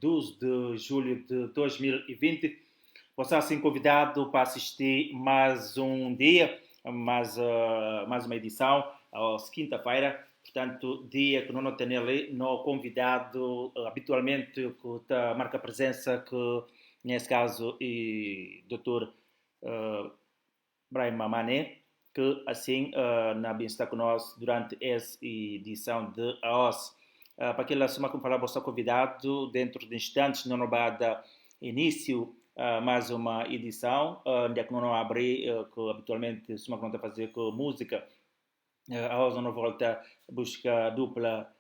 12 de julho de 2020. Você é assim convidado para assistir mais um dia, mais uma edição, à quinta-feira. Portanto, dia que não tem ali, no convidado habitualmente que marca presença, que nesse caso é o Dr. Brahim Mané, que assim está conosco durante essa edição de AOS. Para aquela semana que falar, você convidado, dentro de instantes, não vai dar início a mais uma edição, onde é que não abre, que habitualmente se não está fazer com música. A AOS não volta a buscar dupla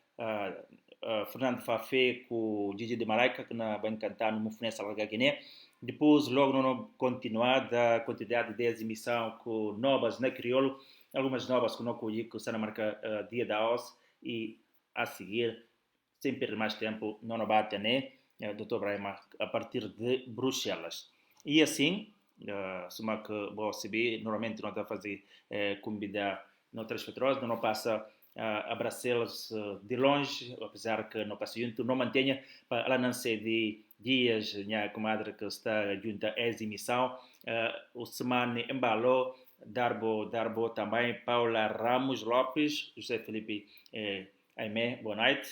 Fernando Fafé com o Gigi de Maraica, que vai cantar no Mufunessa Larga Guiné. Depois, logo não continuar da quantidade de emissão com novas na crioulo, algumas novas que não conheço, que estão na marca dia da AOS, e a seguir, sem perder mais tempo, não bate, né? Dr. Brahim, a partir de Bruxelas. E assim, suma que você vê, normalmente não está a fazer convidar noutras patrões, não passa a abraçá-las de longe, apesar que não passa junto, não mantenha, para ela não ser de dias, minha comadre que está junto a essa emissão, o semana embalou, Darbo também, Paula Ramos Lopes, José Felipe Aimé, boa noite,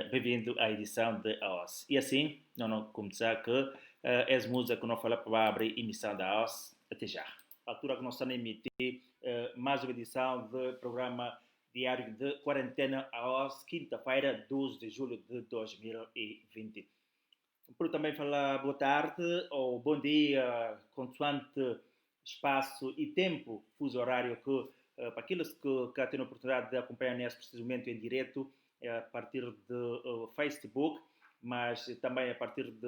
bem-vindo à edição de AOS. E assim, não começar que essa música que não fala para abrir a emissão da AOS, até já. A altura que nós estamos a emitir mais uma edição do programa diário de quarentena AOS, quinta-feira, 12 de julho de 2020. Por também falar boa tarde ou bom dia, consoante espaço e tempo, fuso horário, que para aqueles que têm a oportunidade de acompanhar nesse preciso momento em direto, a partir de Facebook, mas também a partir de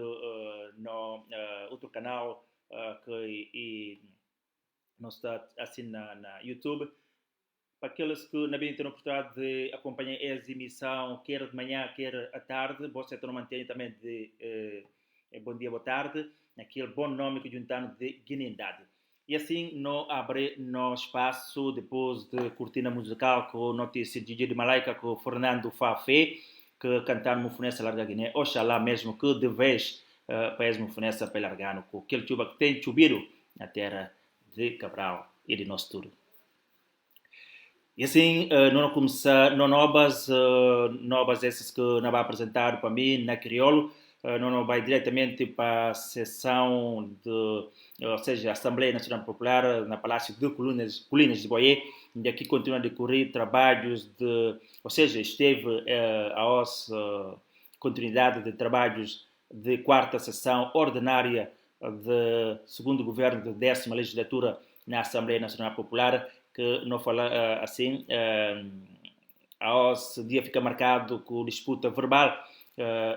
outro canal que não está assim na YouTube. Para aqueles que não têm a oportunidade de acompanhar essa emissão, quer de manhã, quer à tarde, você não mantém também de bom dia, boa tarde, aquele bom nome que juntamos de Guinendade. E assim, não abre no espaço, depois de cortina musical com notícia de Gigi de Malaika, com Fernando Fafé, que cantaram Mufunessa Larga Guiné. Oxalá mesmo que de vez para esse Mufunessa para largar, com aquele chuva que tem chovido na terra de Cabral e de nosso tudo. E assim, não começar, não novas essas que não vai apresentar para mim na crioulo, não vai diretamente para a sessão ou seja, a Assembleia Nacional Popular na Palácio de Colinas de Boé, onde aqui continua a decorrer trabalhos ou seja, esteve a continuidade de trabalhos de quarta sessão ordinária de segundo governo da 10ª legislatura na Assembleia Nacional Popular, que não fala assim, esse dia fica marcado com disputa verbal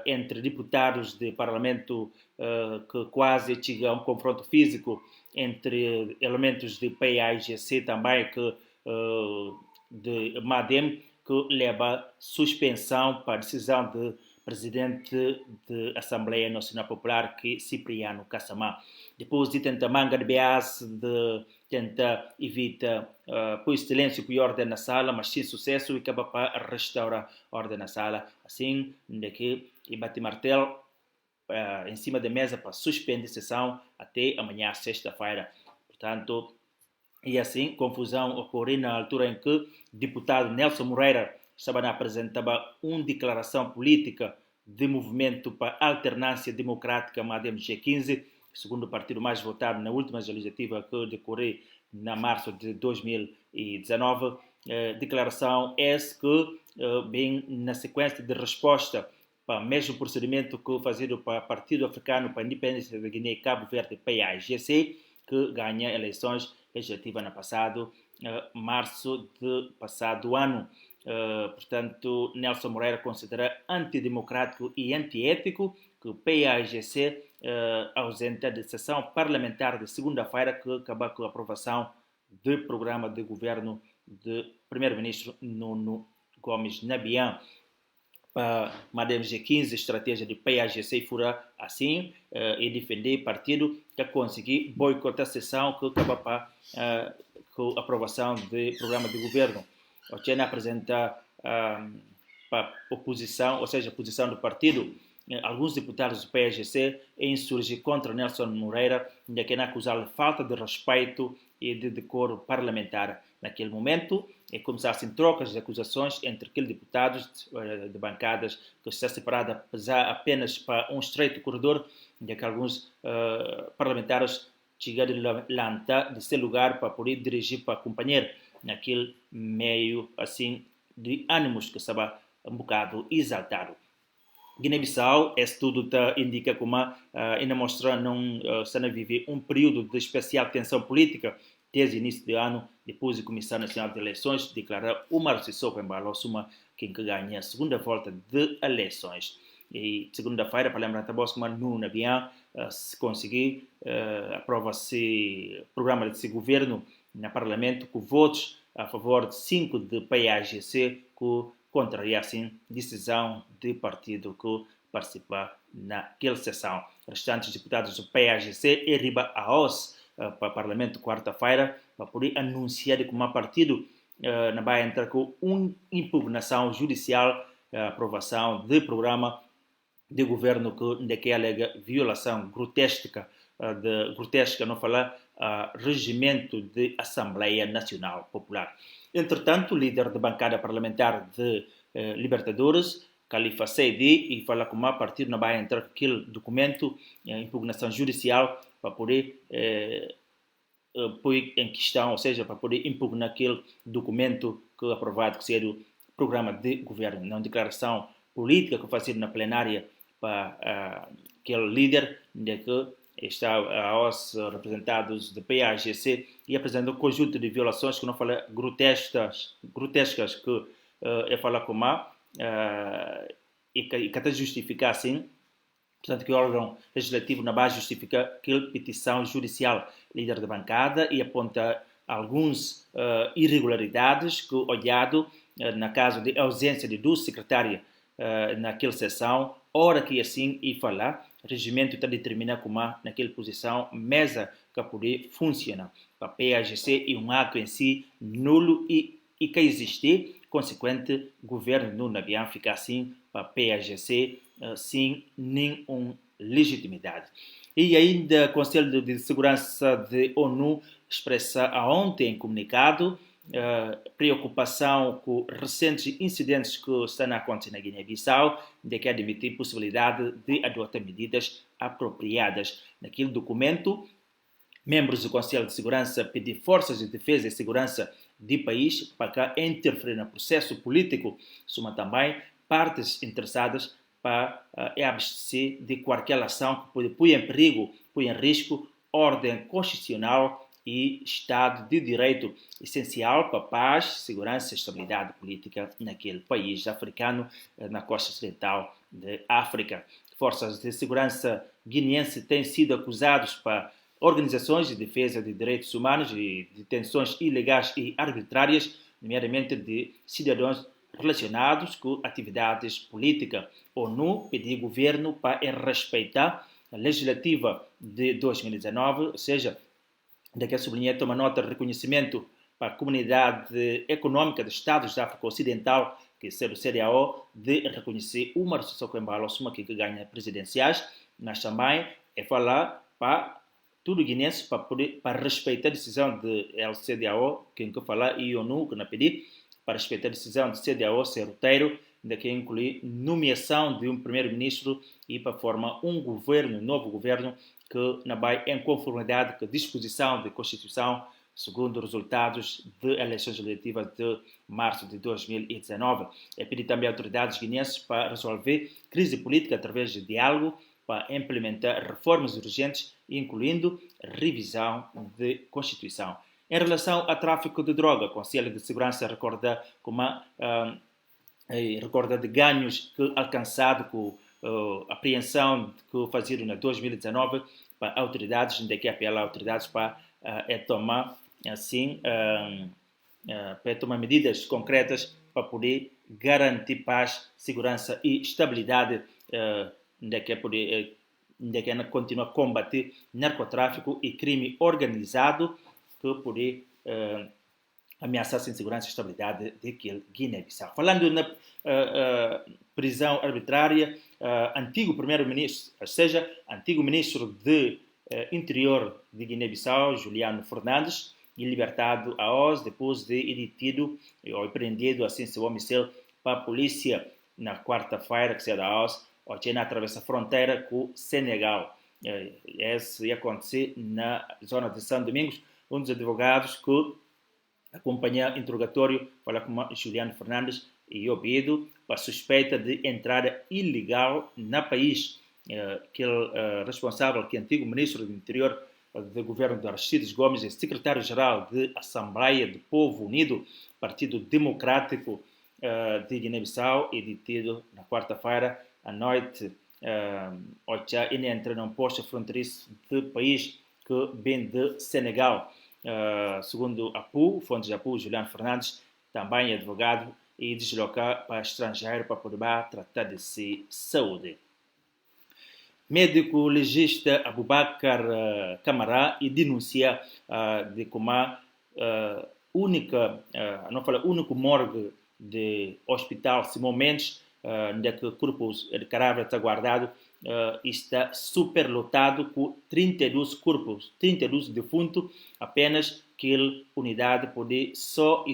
entre deputados de parlamento que quase chega a um confronto físico entre elementos de PAIGC também, de MADEM, que leva a suspensão para a decisão de presidente da Assembleia Nacional Popular, que é Cipriano Kassamá. Depois de tentar manga de BAS, de tentar evitar pôr silêncio e ordem na sala, mas sem sucesso, e acaba para restaurar a ordem na sala. Assim, daqui, e bate martelo em cima da mesa para suspender a sessão até amanhã, sexta-feira. Portanto, e assim, confusão ocorreu na altura em que o deputado Nelson Moreira estava a apresentar uma declaração política de movimento para a alternância democrática MADEM G15, segundo o partido mais votado na última legislativa que decorreu na março de 2019. Declaração essa que vem na sequência de resposta para o mesmo procedimento que fazido para o Partido Africano para a Independência da Guiné e Cabo Verde, PAIGC, que ganha eleições legislativas no passado, março do passado ano. Portanto, Nelson Moreira considera antidemocrático e antiético que o PAIGC ausenta de sessão parlamentar de segunda-feira, que acaba com a aprovação do programa de governo do primeiro-ministro Nuno Gomes Nabian. Madem G15, estratégia de PAIGC fura assim e defender partido que conseguir boicotar a sessão que acaba com a aprovação do programa de governo. O China apresenta para a oposição, ou seja, a posição do partido alguns deputados do PSGC insurgem contra Nelson Moreira, que acusá-lo de falta de respeito e de decoro parlamentar. Naquele momento, começaram trocas de acusações entre aqueles deputados de bancadas que está separada apenas para um estreito corredor, que alguns parlamentares chegaram de seu lugar para poder dirigir para companheiro naquele meio assim de ânimos que estava um bocado exaltado. Guiné-Bissau, estudo indica como ainda mostra não está a viver um período de especial tensão política desde o início do ano, depois de Comissão Nacional de Eleições declarar Umaro Sissoko Embalo Suma quem ganha a segunda volta de eleições. E segunda-feira, para lembrar também que no avião se conseguir aprova-se programa de governo no Parlamento com votos a favor de 5 de PAGC que contrariassem decisão do partido que participa naquela sessão. Restantes deputados do PAGC arribam a OS para o Parlamento quarta-feira para poder anunciar que o partido vai entrar com uma impugnação judicial a aprovação do programa de governo que alega violação grotesca não falar, regimento de Assembleia Nacional Popular. Entretanto, o líder da bancada parlamentar de Libertadores, Khalifa Seydi, e fala como a partir não vai entrar aquele documento, impugnação judicial, para poder pôr em questão, ou seja, para poder impugnar aquele documento que é aprovado, que seria o programa de governo, não declaração política que foi feita na plenária para aquele líder, de que está aos representados do PAGC e apresenta um conjunto de violações que não fala grotescas que fala como e que até justificar assim, portanto que o órgão legislativo não vai justificar aquela petição judicial. Líder da bancada e aponta algumas irregularidades que olhado na caso de ausência de duas secretárias naquela sessão, hora que assim e falar, o regimento está determinado como naquela posição mesa que poder funcionar. Para a PAGC e um ato em si nulo e que existe, consequente, governo no avião fica assim para a PAGC sem nenhuma legitimidade. E ainda o Conselho de Segurança da ONU expressa ontem em comunicado preocupação com recentes incidentes que estão a acontecer na Guiné-Bissau, de que admitir possibilidade de adotar medidas apropriadas. Naquele documento, membros do Conselho de Segurança pedem forças de defesa e segurança do país para que interferir no processo político, soma também partes interessadas para abster de qualquer ação que pode pôr em perigo, pôr em risco ordem constitucional e Estado de Direito, essencial para a paz, segurança e estabilidade política naquele país africano, na costa ocidental da África. Forças de segurança guineenses têm sido acusados para organizações de defesa de direitos humanos e detenções ilegais e arbitrárias, nomeadamente de cidadãos relacionados com atividades políticas. ONU pediu ao governo para respeitar a legislativa de 2019, ou seja, daqui a sublinhar toma nota de reconhecimento para a Comunidade Econômica dos Estados da África Ocidental, que é o CEDEAO, de reconhecer Umaro Sissoko Embalo que ganha presidenciais, mas também é falar para tudo guinense para respeitar a decisão do CEDEAO, que falar e ONU que não pedir para respeitar a decisão do CEDEAO ser roteiro, que inclui nomeação de um primeiro-ministro e para formar um governo, novo governo, que não vai em conformidade com a disposição da Constituição, segundo os resultados das eleições legislativas de março de 2019. É pedir também às autoridades guineenses para resolver crise política através de diálogo, para implementar reformas urgentes, incluindo revisão da Constituição. Em relação ao tráfico de droga, o Conselho de Segurança recorda de ganhos alcançados com a apreensão que fizeram em 2019 para autoridades, daqui apela autoridades para tomar assim para tomar medidas concretas para poder garantir paz, segurança e estabilidade daqui continua a combater narcotráfico e crime organizado que poder ameaçar a segurança e estabilidade daquele Guiné-Bissau. Falando prisão arbitrária, antigo primeiro-ministro, ou seja, antigo ministro de Interior de Guiné-Bissau, Juliano Fernandes, e libertado a Oz depois de detido ou prendido, assim se homicídio, para a polícia na quarta-feira, que se da Oz, ou na atravessa a fronteira com o Senegal. Isso ia acontecer na zona de São Domingos. Um dos advogados que acompanha o interrogatório fala com Juliano Fernandes e ouvido para suspeita de entrada ilegal no país. Aquele responsável, que é antigo ministro do Interior do governo de Aristides Gomes, é secretário-geral da Assembleia do Povo Unido, Partido Democrático de Guiné-Bissau, e detido na quarta-feira à noite. Ele entra num posto fronteiriço do país que vem de Senegal. Segundo APU, fontes de APU, Juliano Fernandes, também é advogado, e desloca para estrangeiro para poder tratar de si saúde. Médico legista Abubakar Camara e denuncia de como único morgue de hospital Simão Mendes, onde o corpo de cadáver está guardado, está superlotado com 32 corpos, 32 defuntos, apenas que a unidade pode só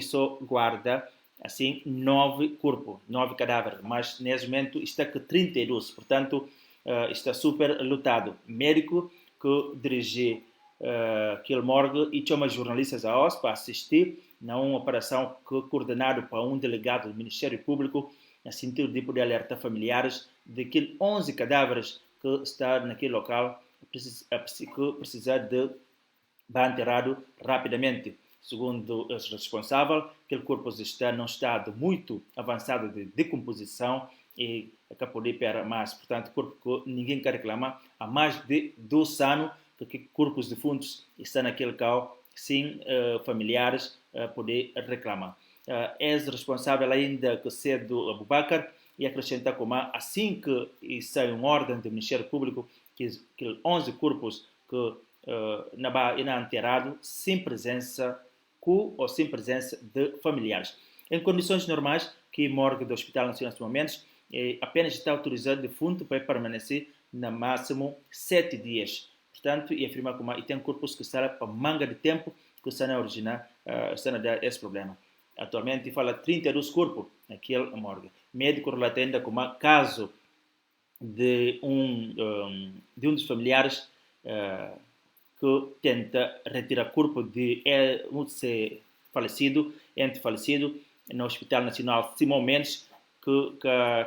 guarda assim 9 corpos, 9 cadáveres, mas nesse momento está com 32, portanto está super lotado. Médico que dirige aquele morgue e chama jornalistas a OS para assistir na uma operação que coordenado por um delegado do Ministério Público, no sentido de poder alertar familiares de que 11 cadáveres que estão naquele local que precisa de ser enterrado rapidamente. Segundo os responsáveis, aquele corpo está num estado muito avançado de decomposição e que pode ir mais. Portanto, corpo que ninguém quer reclamar. Há mais de 2 anos que corpos defuntos estão naquele local sem familiares poder reclamar. É responsável ainda que ser do Abubakar e acrescenta como assim que sai uma ordem do Ministério Público que 11 corpos que não enterrado sem presença ou sem presença de familiares. Em condições normais, que morgue do Hospital Nacional de Momentos apenas está autorizado defunto para permanecer no máximo 7 dias. Portanto, e afirma como tem corpos que estão para manga de tempo que estão a originar, estão a dar esse problema. Atualmente fala 32 corpos naquele morgue. Médico relata ainda como caso de um dos familiares que tenta retirar o corpo de um ente falecido no Hospital Nacional Simão Mendes, que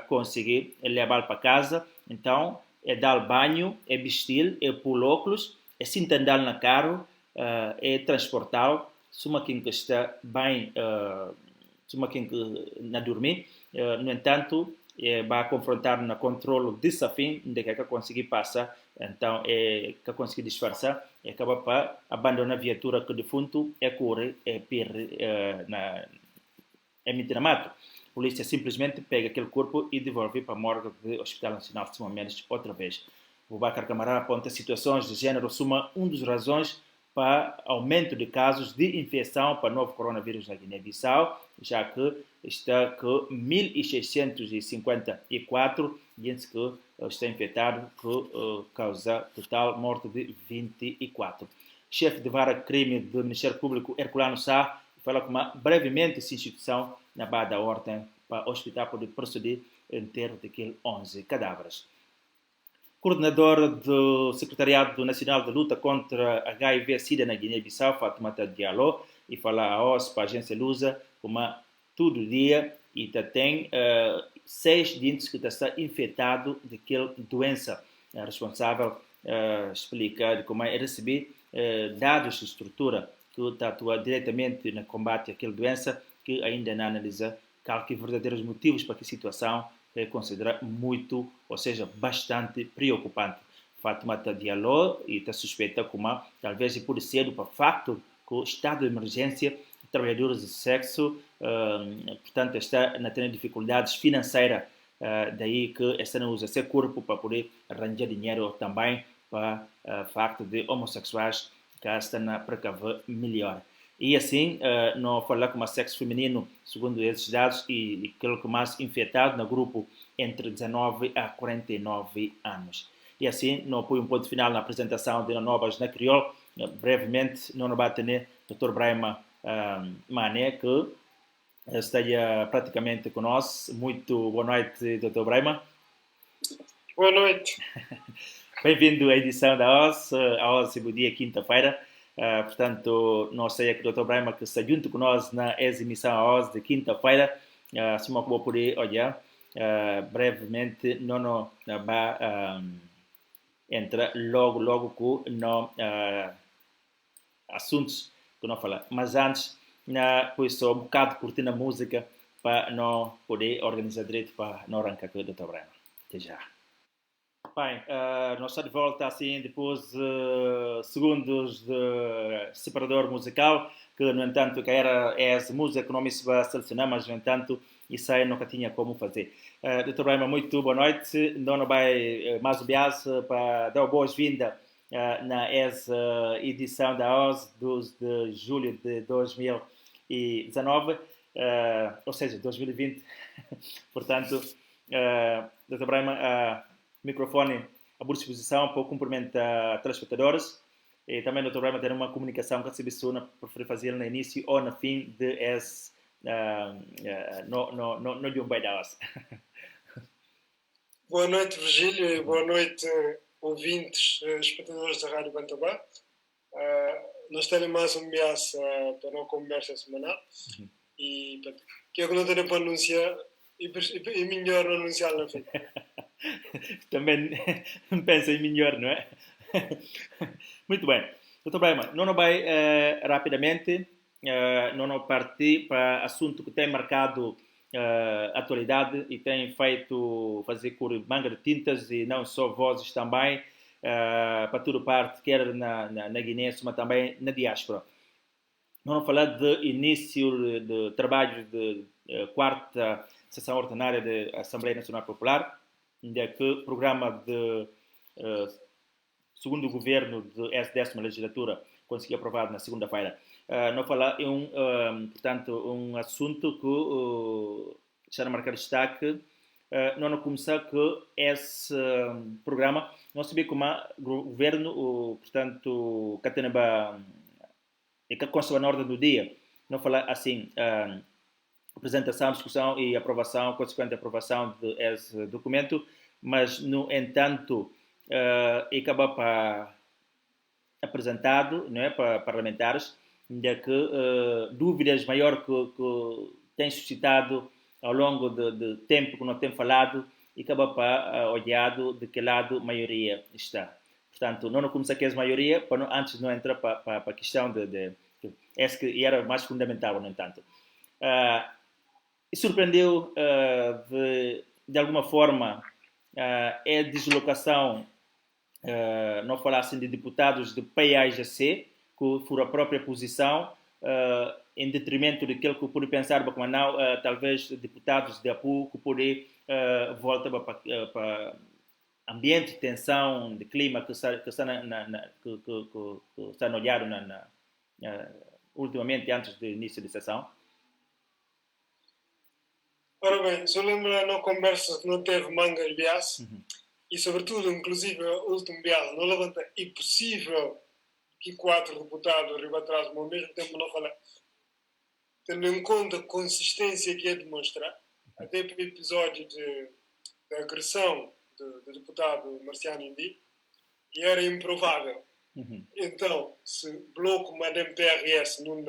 conseguir levar para casa. Então, é dar banho, é vestir, é pôr óculos, é se entender no carro, é transportá-lo. Suma quem que está bem, suma quem que não dormir. No entanto, vai confrontar no controle desse fim, de que conseguir passar, então que conseguir disfarçar, e acaba para abandonar a viatura que defunto é correr é Mitramato. A polícia simplesmente pega aquele corpo e devolve para a morgue do Hospital Nacional de Simão Mendes outra vez. O Abubakar Camara aponta situações de género suma uma das razões para aumento de casos de infecção para o novo coronavírus na Guiné-Bissau, já que está com 1.654 gente que está infectado, que causa total morte de 24. Chefe de vara crime do Ministério Público, Herculano Sá, fala como brevemente essa instituição na base da ordem para o hospital poder proceder em enterro daqueles 11 cadáveres. Coordenador do Secretariado Nacional de Luta contra HIV-Sida na Guiné-Bissau, Fatoumata Diallo, e fala a OS para a agência Lusa, como todo dia, e tem 6 dentes que estão infectados daquela doença. A responsável explica de como é receber dados de estrutura que atua diretamente no combate àquela doença, que ainda não analisa quais verdadeiros motivos para que a situação é considerada muito, ou seja, bastante preocupante. Fatoumata Diallo e está suspeita como talvez pode ser para o facto que o estado de emergência, trabalhadores de sexo, portanto, está a ter dificuldades financeiras, daí que está a usar seu corpo para poder arranjar dinheiro também para o facto de homossexuais que estão a precaver melhor. E assim, não falar com o sexo feminino, segundo esses dados, e aquilo que mais infectado no grupo entre 19 a 49 anos. E assim, não põe um ponto final na apresentação de Novas na Criol. Brevemente, não vai ter o Dr. Brahma Mané, que esteja praticamente conosco. Muito boa noite, Dr. Brahma. Boa noite. Bem-vindo à edição da OS. A OS é o dia quinta-feira. Portanto, não sei que o Dr. Brahma que está junto conosco na emissão da OS de quinta-feira. Se não vou poder olhar, brevemente, não vai entrar logo com no assuntos que não fala. Mas antes, pois só um bocado curtindo a música para não poder organizar direito para não arrancar com o Dr. Brahma. Até já. Bem, nós estamos de volta assim depois de segundos de separador musical, que no entanto que era essa música que não me se vai selecionar, mas no entanto isso aí nunca tinha como fazer. Dr. Brahma, muito boa noite. Não vai mais um para dar boas-vindas na essa edição da OZ de julho de 2019, ou seja, 2020. Portanto, Dr. Brahma, microfone à boa disposição para cumprimentar telespectadores e também o Dr. Brahma ter uma comunicação que a Sibissuna prefere fazer no início ou no fim de esse no de um bem da OZ. Boa noite, Virgílio, e boa noite, ouvintes, espectadores da Rádio Bantabá. Nós temos mais um mês para uma conversa semanal e que eu não tenho para anunciar e melhor não anunciar na fim. Também pensa em melhor, não é? Muito bem. Dr. Brahma, não vai rapidamente, não partir para assunto que tem marcado atualidade e tem feito fazer com manga de tintas e não só vozes também, para toda parte, quer na Guiné, mas também na diáspora. Vamos falar de início de trabalho de quarta sessão ordinária da Assembleia Nacional Popular, onde é que o programa de segundo o governo dessa 10ª legislatura conseguiu aprovado na segunda-feira. Não falar portanto, um assunto que já não marcar destaque. Não começar que esse programa não sabia como o governo, portanto, Catanaba e que consta na ordem do dia. Não falar assim, apresentação, discussão e aprovação, consequente aprovação desse documento, mas, no entanto, acaba para apresentado, não é, para parlamentares, de que dúvidas maior que tem suscitado ao longo de tempo que não tem falado e acaba para olhado de que lado a maioria está. Portanto, não começa que é a maioria, antes de não entrar para a questão esse que era mais fundamental, no entanto. E surpreendeu, de alguma forma, a deslocação, não falar assim de deputados de PAIGC, que foram a própria posição, em detrimento daquilo que eu pude pensar, mas não, talvez deputados de APU que podem voltar para ambiente de tensão, de clima que está olhado ultimamente antes do início da sessão. Ora bem, se eu lembro na conversa que não teve manga de bias, e sobretudo, inclusive, o último bias não levanta impossível que 4 deputados arriba atrás, mas ao mesmo tempo não fala, tendo em conta a consistência que é demonstrar, até para o episódio de agressão do deputado Marciano Indi, e era improvável. Então, se bloco Madame PRS não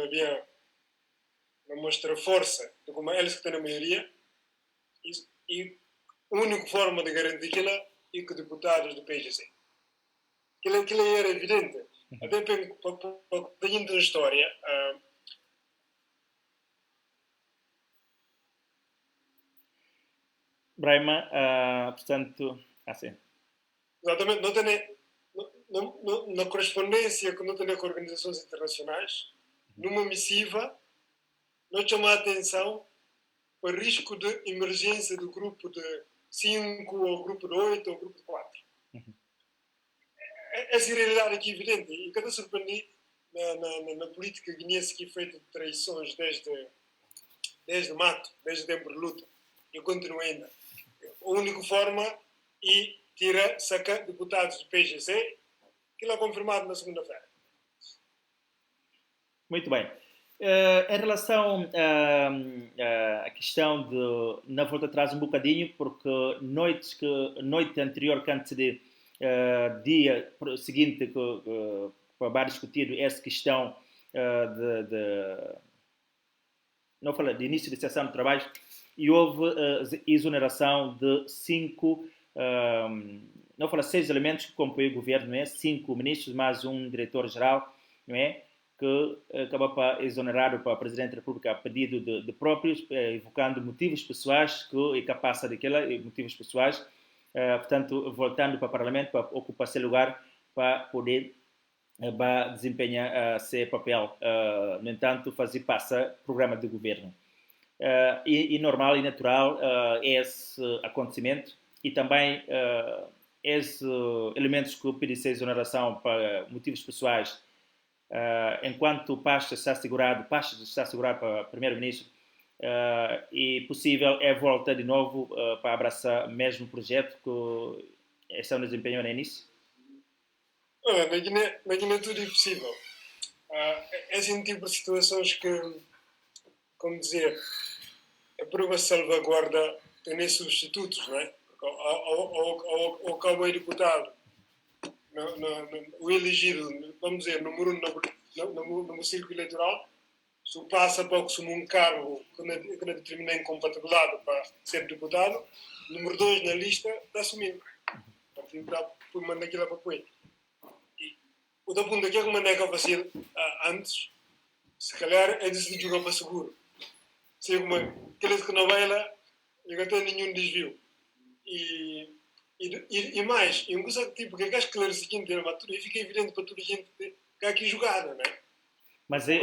mostra força de como eles que têm a maioria, e a única forma de garantir aquilo é que deputados do PGC. Aquilo era evidente. Até para a história, Brahma, portanto, assim. Exatamente, na correspondência que não tem com organizações internacionais, numa missiva, não chama a atenção para o risco de emergência do grupo de 5, ou grupo de 8, ou grupo de 4. Essa realidade aqui é evidente. E cada surpreendi na política guineense que é feita de traições desde mato, desde tempo de luta. E continua ainda. A única forma é sacar deputados do PGC, que ele é confirmado na segunda-feira. Muito bem. Em relação à questão de, na volta atrás um bocadinho, porque noite anterior, que antes de dia seguinte, que vai discutir essa questão não fala de início de sessão de trabalho, e houve exoneração de 6 elementos que compõem o governo, não é? 5 ministros, mais um diretor-geral, não é? Que acaba para exonerar para o Presidente da República a pedido de próprios, evocando motivos pessoais, que é capaz daquela, motivos pessoais, portanto, voltando para o Parlamento para ocupar seu lugar, para poder desempenhar seu papel, no entanto, fazer passar programa de governo. E normal e natural esse acontecimento e também esses elementos que pedem exoneração para motivos pessoais, enquanto pasta está assegurado para o primeiro-ministro, e possível é voltar de novo para abraçar o mesmo projeto que estão desempenhando no início? Na Guiné tudo é possível. Esse tipo de situações que, como dizer, a prova salvaguarda tem substitutos, não é? Ao cabo é deputado, o elegido, vamos dizer, número 1 no círculo eleitoral, se passa pouco sobre um cargo que não determina incompatibilidade para ser deputado, número 2 na lista está assumindo. O partido está mandando aquilo para apoio. O da ponta que é uma nega fazer antes, se calhar é decidir jogar para seguro. Se é uma aqueles que não vai lá, não tem nenhum desvio. E mais, uma coisa tipo, que é esclarecimento da matura, e fica evidente para toda a gente que há aqui jogada, não é? Mas e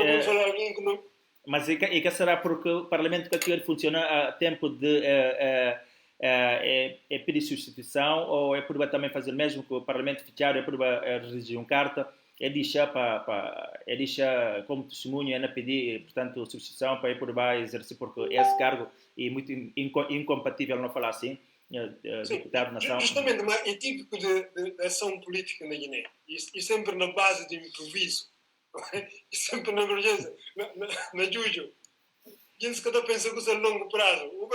que será porque o Parlamento Católico funciona a tempo de pedir substituição, ou é por também fazer mesmo que o Parlamento fechado, é por redigir uma carta, deixar como testemunho, é pedir, portanto, substituição para por exercer, porque esse cargo é muito incompatível, não falar assim, deputado da nação. Justamente, mas é típico de ação política na Guiné, e sempre na base de improviso, e sempre na emergência, na juju. Gente que pensa que isso é longo prazo. Eu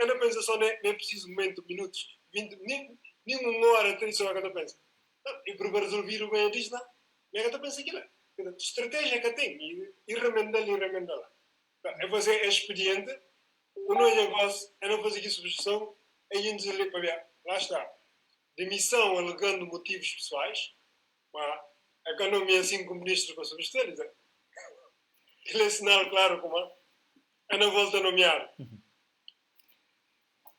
não penso só nem preciso momento, minutos, 20, nem uma hora, 3 horas que eu penso. E para resolver o bem disso, não é que eu penso aquilo. Estratégia que eu tenho, e remendá-la. É fazer expediente, o não é negócio, é não fazer aqui substituição, é ir dizer para ver, lá está. Demissão alegando motivos pessoais, mas a economia 5 ministros para substituir, aquele é sinal claro como é não volta a nomear.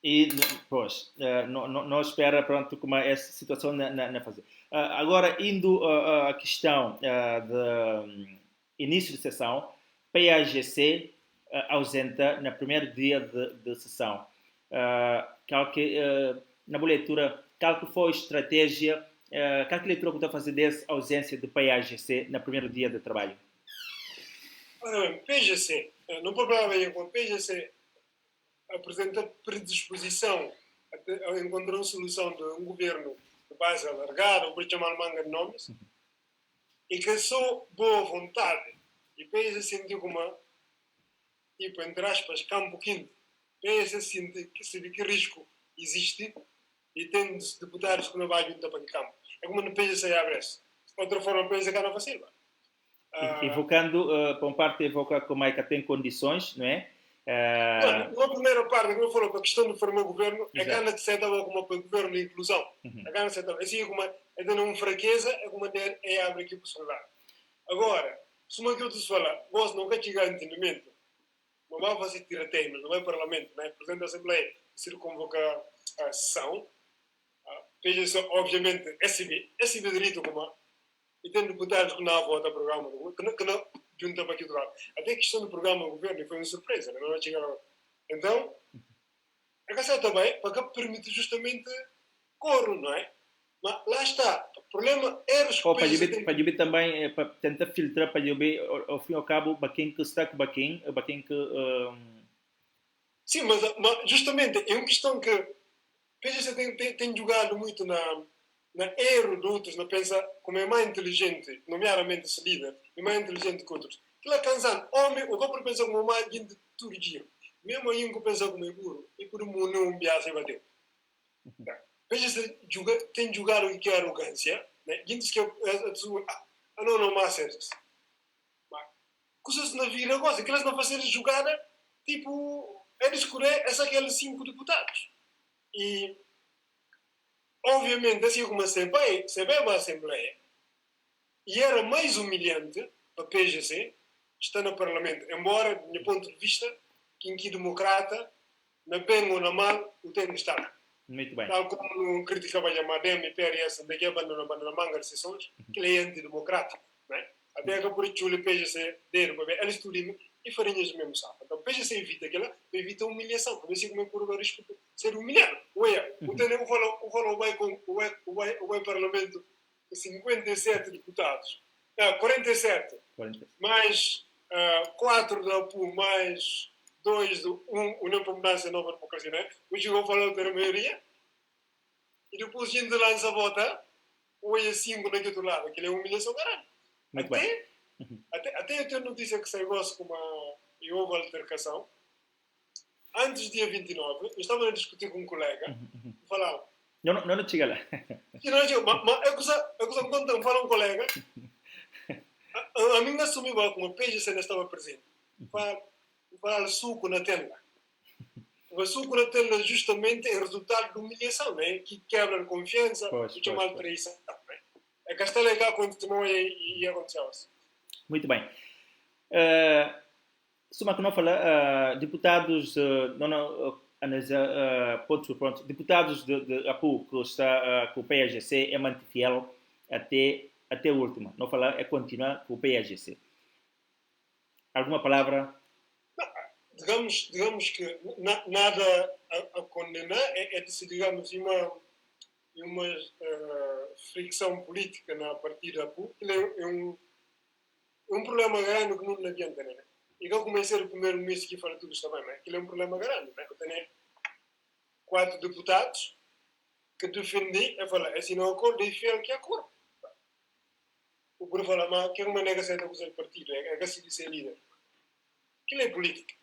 E, pois, não espera, pronto, como essa situação na fazer. Agora, indo à questão de início de sessão, PAGC ausenta no primeiro dia de sessão. Na boa leitura, qual que foi a estratégia, qual que leitura que está a fazer dessa ausência de PAGC no primeiro dia de trabalho? PGC, no problema aí com o PGC apresenta predisposição a encontrar uma solução de um governo de base alargada, ou por chamar manga de nomes, e que só boa vontade. E PGC sentiu como, tipo, entre aspas, campo quinto. PGC sente que risco existe e tem deputados que não vai juntar para que campo. É como no PGC abre-se. Outra forma, o PGC não faz evocando, por uma parte, evoca como é que tem condições, não é? Na primeira parte, como eu falo, a questão de formar o governo, é gana de ser como o governo de inclusão. É gana de ser assim, é como é tendo uma fraqueza, é como é abre aqui a possibilidade. Agora, se uma coisa se fala, vós não quer chegar a entendimento, não vai fazer tirateiros, não vai parlamento, não é? Presidente da Assembleia, se convocar a sessão, veja só, obviamente, esse direito como e tem deputados que não votam programa, que não juntam para aqui do lado. Até a questão do programa do governo foi uma surpresa, não vai chegar agora. Então, a Casseta também, para que permite justamente coro, não é? Mas lá está, problema era que o Ou para PGC tem... ver também, para tentar filtrar, para ver, ao fim e ao cabo, para quem que está com para quem que... Sim, mas justamente é uma questão que o PGC tem jogado muito na erro de outros, na pensa como é mais inteligente, nomeadamente esse líder, é mais inteligente que outros. Aquilo é cansado. Homem, o que eu penso como mais gente de todo dia. Mesmo aí que eu penso como é burro, e por um não biase bateu. PGC tem jogado o que é arrogância, né? Gente que não mais certas. Coisas na vida, coisa, que eles não fazem jogada, tipo, é de escolher aqueles 5 deputados. E obviamente, assim como se vê uma Assembleia, e era mais humilhante para a PGC estar no Parlamento, embora, do meu ponto de vista, que democrata, na bem ou na mal, o tem que estar. Muito bem. Tal como criticava a Madem e PRS, onde que abandona manga de sessões, que ele é antidemocrático. Né? Até que por isso o PGC dele, eles estudam e farinham os mesmos sapos. Então o PGC evita aquela, evita a humilhação, porque assim como é por o risco de ser humilhado. O Teneu falou vai com o Parlamento com 57 deputados, 47, 40. mais 4 da APU, mais 2 do União para a Mudança e Nova Democracia, né? O Chico falou ter a maioria, e depois a gente lança a vota, ou é 5 naquele lado, aquilo é uma humilhação grande. Até eu tenho notícia que saiu como e houve altercação. Antes do dia 29, eu estava a discutir com um colega, e falava... Não chega lá. Mas eu costumo contar, fala um colega, a mim assumiu como o PGC não estava presente. Fala suco na tela. O suco na tela justamente é resultado de humilhação, né? Que quebra a confiança e chama de traição. Né? É que está legal continuou e aconteceu assim. Muito bem. Suma que não fala, deputados, ponto por ponto, deputados de APU que está com o PAGC é manter fiel até o último. Não fala, é continuar com o PAGC. Alguma palavra? Não, digamos que nada a condenar é digamos, uma fricção política na partida APU, que é um problema grande que não adianta, né? E eu comecei o primeiro mês que falei tudo isso também, né? Aquilo é um problema grande, né? Eu tenho 4 deputados que defendi, eu falei, assim não acordo, e fiel que acordo. O Bruno fala, mas que é uma negação de usar o partido, é que assim de ser líder. Aquilo é política.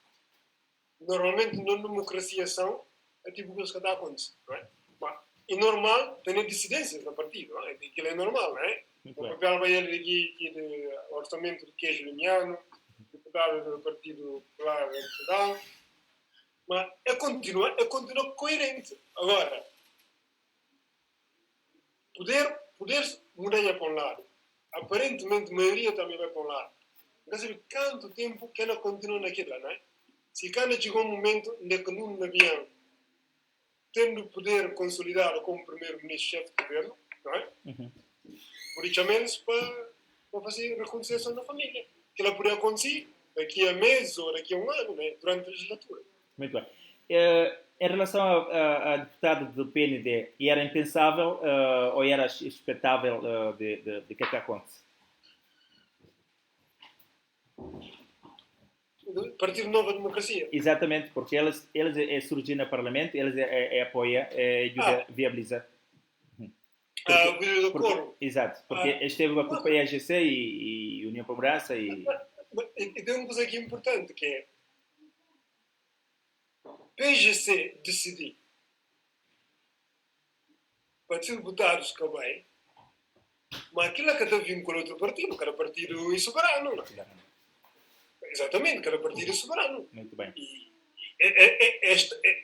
Normalmente, na democracia são, é tipo o que está acontecendo, não é? E normal, tem dissidências no partido, não é? Aquilo é normal, não é? O papel vai ele aqui de orçamento de queijo limiano, deputado do Partido Popular em Portugal, mas é continuar coerente. Agora, poder mudar para um lado, aparentemente a maioria também vai para um lado. Não sabe quanto tempo que ela continua naquilo, não é? Se quando chegou um momento em que não havia tendo poder consolidado como primeiro-ministro-chefe de governo, não é? Por isso, menos para fazer reconciliação da família. Que ela poderia acontecer daqui a meses ou daqui a um ano, né? Durante a legislatura. Muito bem. Em relação a deputado do PND, era impensável ou era expectável de que acontece? Partido Nova Democracia. Exatamente, porque eles surgem no Parlamento, eles apoiam e viabilizam. O vídeo do coro. Exato, porque esteve com o PAGC e União para a Mudança e tem uma coisa aqui importante, que é PGC decidir para ser deputados que bem, mas aquilo é que está vindo com outro partido, cada partido é soberano, não é? Exatamente, cada partido é soberano. Muito bem. E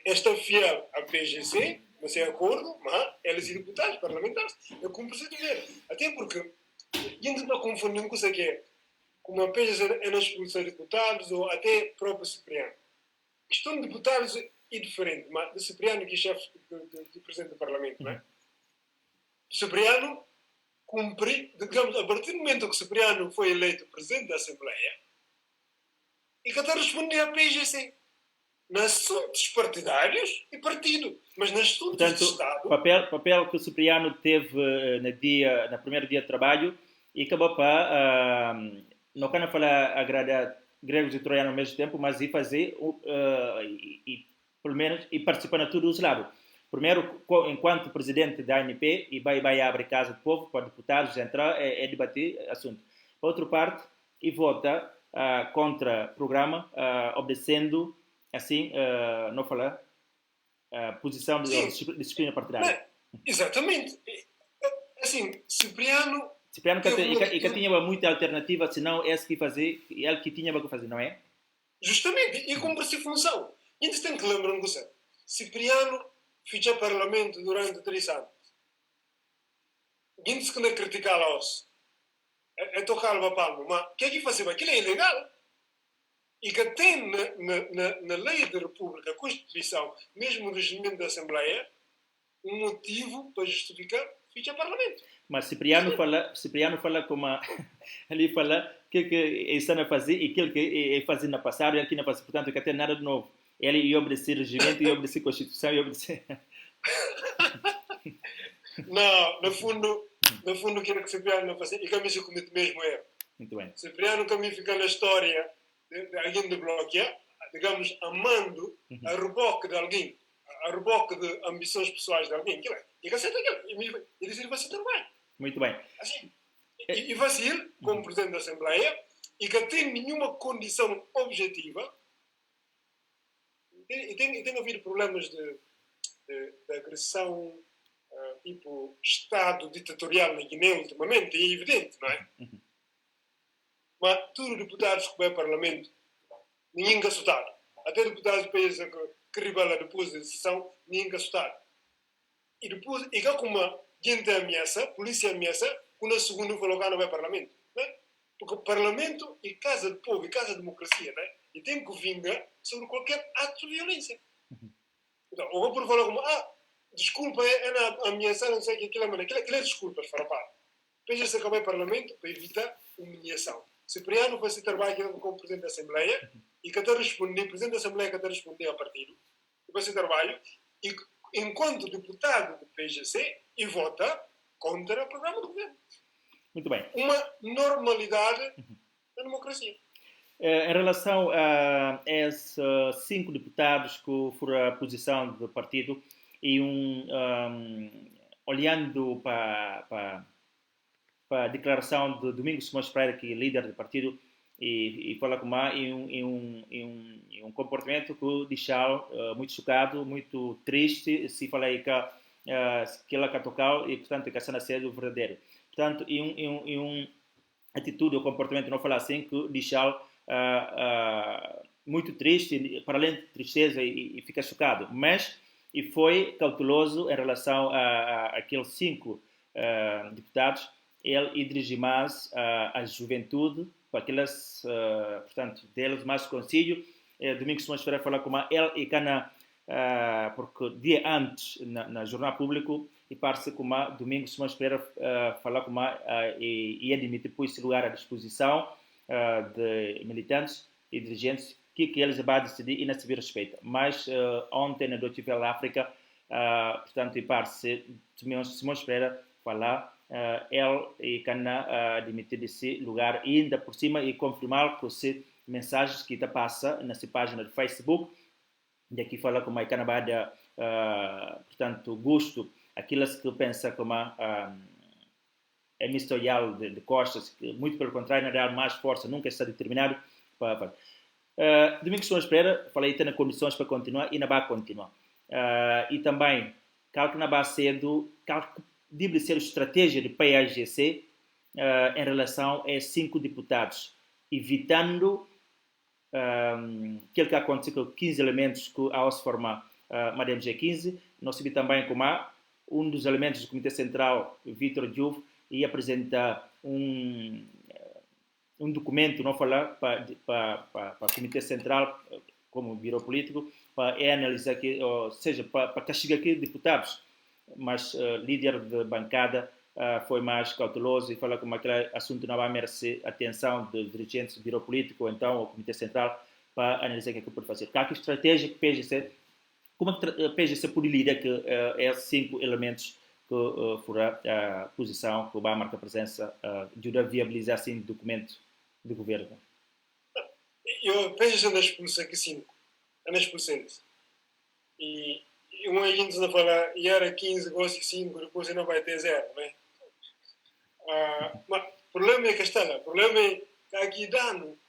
esta fiel à PGC, mas é acordo, mas eles e deputados parlamentares, é como se dever. Até porque, a gente não confunde com isso que é, como a PGC é na expulsão de deputados, ou até próprio Cipriano. A questão de deputados é diferente, mas de Cipriano, que é chefe do presidente do Parlamento, não é? Cipriano cumpre, digamos, a partir do momento que Cipriano foi eleito presidente da Assembleia, e que está a responder à PGC. nos assuntos partidários e partido, mas nos assuntos Portanto, de Estado... papel que o Cipriano teve no primeiro dia de trabalho e acabou para, não quero falar agradar gregos e troianos ao mesmo tempo, mas ir fazer, pelo menos, e participar de todos os lados. Primeiro, enquanto presidente da ANP, e vai abrir casa do povo para deputados entrar e debater assunto. Por outra parte, e vota contra o programa, obedecendo, assim, não falar, posição de disciplina partidária. Exatamente. Assim, Cipriano que tinha muita alternativa, senão esse que fazer, ele que tinha que fazer, não é? Justamente, e cumpre-se função. E eles têm que lembrar uma coisa. Cipriano fez parlamento durante 3 anos. Gente que não critica a os. É tocar a palma, mas o que é que faz? Aquilo é ilegal. E que tem na lei da República, a Constituição, mesmo o regimento da Assembleia, um motivo para justificar ficha parlamento. Mas Cipriano fala como ele fala que está a fazer e aquilo que é fazer no passado e aqui no passado, portanto, que tem nada de novo. Ele ia obedecer o regimento, ia obedecer a Constituição, ia obedecer... Não, no fundo, quero que Cipriano não faça, e que a mim se comete mesmo erro. Muito bem. Cipriano que a mim fica na história de alguém de bloquear, digamos, amando a reboque de alguém, a reboque de ambições pessoais de alguém, e que aceita aquilo, e diz ele vai ser trabalho. Muito bem. Assim, e vai ser, como presidente da Assembleia, e que tem nenhuma condição objetiva, e tem havido problemas de agressão, tipo Estado ditatorial na Guiné ultimamente, é evidente, não é? Mas todos os deputados que vão ao Parlamento, ninguém é assustado. Até deputados de países que rebela depois da decisão, ninguém é assustado. E depois, e cá como gente ameaça, polícia ameaça, quando a segunda falou que não vai ao Parlamento. Não é? Porque o Parlamento é casa do povo, é casa da democracia, não é? E tem que vingar sobre qualquer ato de violência. Então, ou vou por falar como, desculpa, é na ameaçar, não sei o que, aquilo é desculpas, farapar. Depois se acabar o Parlamento para evitar humilhação. Cipriano vai se trabalhar como Presidente da Assembleia e que está respondendo, Presidente da Assembleia que está respondendo ao partido, e vai se trabalho, e enquanto deputado do PGC, e vota contra o programa do governo. Muito bem. Uma normalidade da democracia. Em relação a esses 5 deputados que foram a posição do partido, e olhando para a declaração de Domingos Simões Pereira, que é líder do partido, e fala com um comportamento que deixou muito chocado, muito triste, se fala aí que ela tocou e, portanto, que a cena seja verdadeiro. Portanto, atitude ou comportamento, não falar assim, que deixou muito triste, para além de tristeza, e fica chocado. Mas e foi cauteloso em relação a aqueles 5 deputados. Ele dirige mais a juventude, para aquelas, portanto, deles mais conselho. Domingos Simões Pereira fala com ele e cana, porque dia antes, na Jornal Público, e parece com Domingos Simões Pereira fala com e admite por esse lugar à disposição de militantes e dirigentes que eles vão decidir e não se vê respeito. Mas ontem na Deutsche Welle África, portanto, e parece Simões Pereira falar, ele e Cana admitir desse lugar e ainda por cima e confirmar que se mensagens que está passa nessa página do Facebook, daqui fala como a Cana vai dar, portanto, gosto aquelas que pensa como é ministerial de costas, que muito pelo contrário, na real mais força, nunca está determinado para Domingos Simões Pereira, falei que tem condições para continuar e não vai continuar. E também, calco não vai cedo, calco deve ser a estratégia do PAGC em relação a 5 deputados, evitando aquilo que aconteceu com 15 elementos que ao se formar Madame G15, nós vimos também como um dos elementos do Comitê Central, Vítor Diouf, ia apresentar um documento, não falar, para o Comitê Central, como Biro Político, para analisar, ou seja, para castigar aqui deputados. Mas líder de bancada foi mais cauteloso e fala como aquele assunto não vai merecer atenção de dirigentes do Biro Político, ou então o Comitê Central, para analisar o que é que pode fazer. Que estratégia que PGC, como é que a PGC pode lidar com esses 5 elementos que foram a posição, que vai marcar presença, ajuda a viabilizar assim documento de governo? Eu penso na expulsão que 5, na expulsão. E um agente não fala, e era 15, gosto de 5, depois você não vai ter 0, né? Mas o problema é que está lá, o problema é que aqui dano,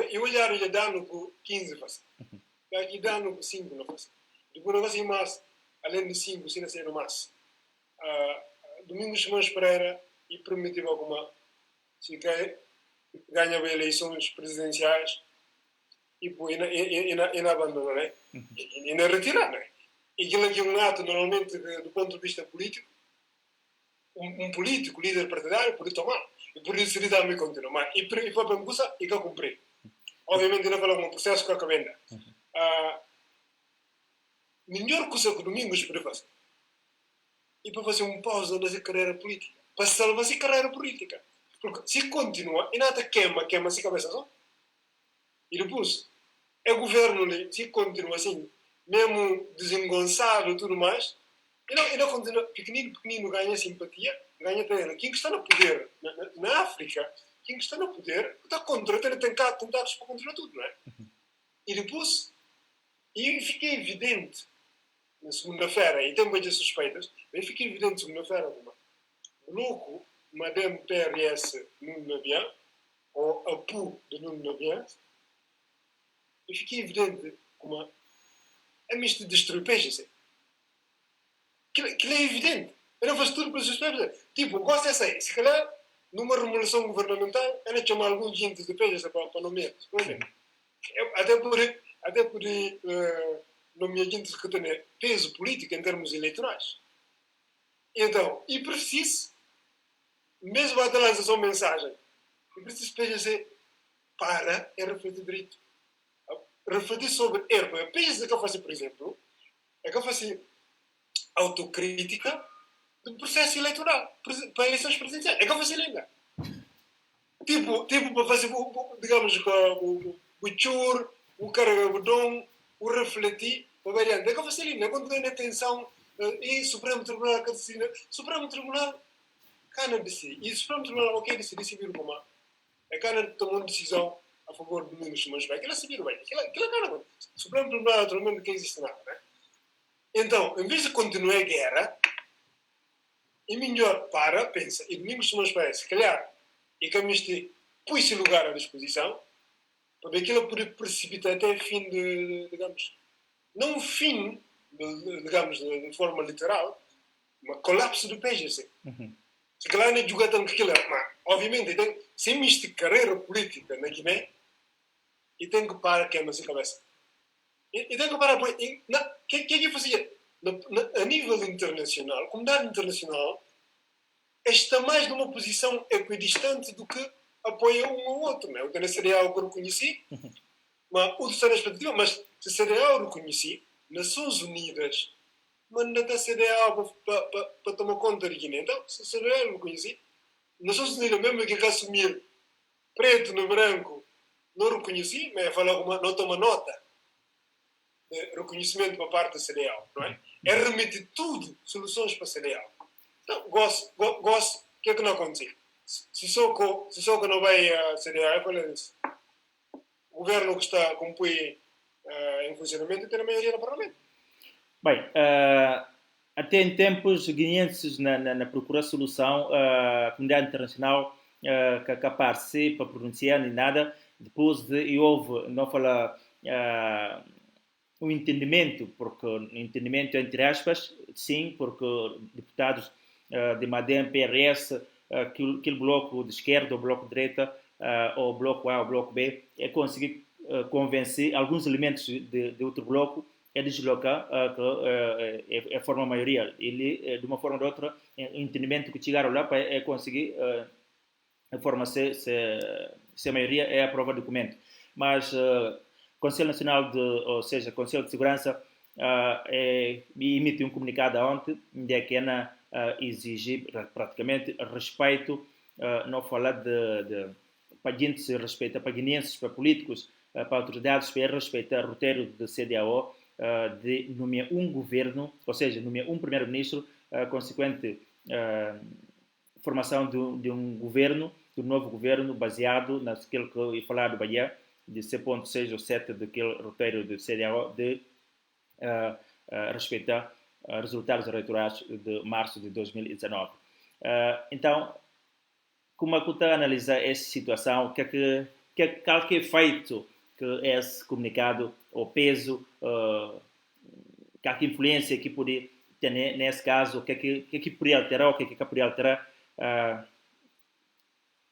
eu olhar o dano com 15 faz, aqui dano com 5 não faz. Depois não vai ser mais, além de 5, se não ser mais. Domingos Simões Pereira e permitiu alguma, se ganha eleições presidenciais, e poi in abbandono, né? E na retirar, né? E aquilo que é um ato, normalmente, do ponto de vista político, um político, líder partidário, pode tomar. E por isso ele dá-me continua. Mas e foi para me gostar e que eu cumpri. Obviamente, não falo um processo que eu acabei de melhor coisa que o Domingos pode fazer e para fazer um pausa na sua carreira política. Para salvar a sua carreira política. Porque se continua, e nada queima a sua cabeça só. E depois, é o governo, se continua assim, mesmo desengonçado e tudo mais, e não continua, pequenino ganha simpatia, ganha terreno. Quem está no poder na África, quem está no poder, está contra, tem tentados para controlar tudo, não é? E depois, e fica evidente, na segunda-feira, e tem muitas suspeitas, mas fica evidente segunda-feira, louco, Madame PRS Nuno Nabian, ou a PU de Nuno Nabian, e fica evidente como a misto de destruir peixes. Aquilo é evidente. Eu não faço tudo para suspeitas. Tipo, gosto dessa aí. Se calhar, numa remodelação governamental, era chamar alguns gente de peixes para nomear. Até por nomear gente que tem peso político em termos eleitorais. Então, e preciso, mesmo até lançar sua mensagem, e preciso PGC para e refletir direito. Refletir sobre erro. A PGC que eu faço, por exemplo, é que eu faço autocrítica do processo eleitoral para eleições presidenciais. É que eu faço ainda. Tipo para fazer, digamos, o chur, o carregador, o refletir, o variante. É que eu faço ainda. Quando tem atenção, e Supremo Tribunal, Supremo Tribunal, cana decidir. E o Supremo Tribunal, ok, decidir como é cana tomou uma decisão a favor do Domingos Simões Pereira. Aquilo decidiu bem. Aquilo é cana. O Supremo Tribunal, naturalmente, não existe nada, né? Então, em vez de continuar a guerra, é melhor para, pensa, e Domingos Simões Pereira, se calhar, e que este pôs-se lugar à disposição, para ver que ele poder precipitar até o fim digamos, não o fim, digamos, de forma literal, mas colapso do PGC. Se calhar não é jogar tanto que aquilo, mas, obviamente, sem isto de carreira política na Guiné, e tem que parar queima a cabeça. E tem que parar, o que é que fazia? A nível internacional, a comunidade internacional, está mais numa posição equidistante do que apoia um ao outro. Né? O da CDAO que eu reconheci, mas o da expectativa, mas se a CDAO reconheci, Nações Unidas manda a CDAO para tomar conta de Guiné. Então, se a CDAO reconheci, Nações Unidas mesmo que assumir preto no branco, não reconheci, mas não toma nota de reconhecimento para parte da CDAO. Não é? É remeter tudo soluções para a CDAO. Então, gosto, o que é que não acontece? Se só que não vai a CDAO, o governo que está com o em funcionamento tem a maioria no Parlamento. Bem, até em tempos guineenses na procura solução, a comunidade internacional que participa, pronunciar nem nada, depois de houve, não fala um entendimento, porque entendimento entre aspas, sim, porque deputados de Madem, PRS, aquele bloco de esquerda, o bloco de direita, ou o bloco A, o bloco B, é conseguir convencer alguns elementos de outro bloco a deslocar, que forma a maioria. Ele, de uma forma ou de outra, o entendimento que chegaram lá é conseguir a forma se a maioria é aprovar o documento. Mas Conselho Nacional ou seja, Conselho de Segurança emite um comunicado ontem de que exige praticamente respeito, não falar de paguintes respeito a paguinenses, para políticos, para autoridades para respeitar o roteiro do CDAO de nomear um governo, ou seja, nomear um primeiro-ministro, consequente formação de um governo, de um novo governo baseado naquilo que eu ia falar do Bahia, de 6.6 ou 7 daquele roteiro do CDAO de respeitar resultados eleitorais de março de 2019. Então, como é que você analisa essa situação? Qual que é feito que esse comunicado, o peso, qual que influência que pode ter nesse caso, o que poderia alterar, o que poderia alterar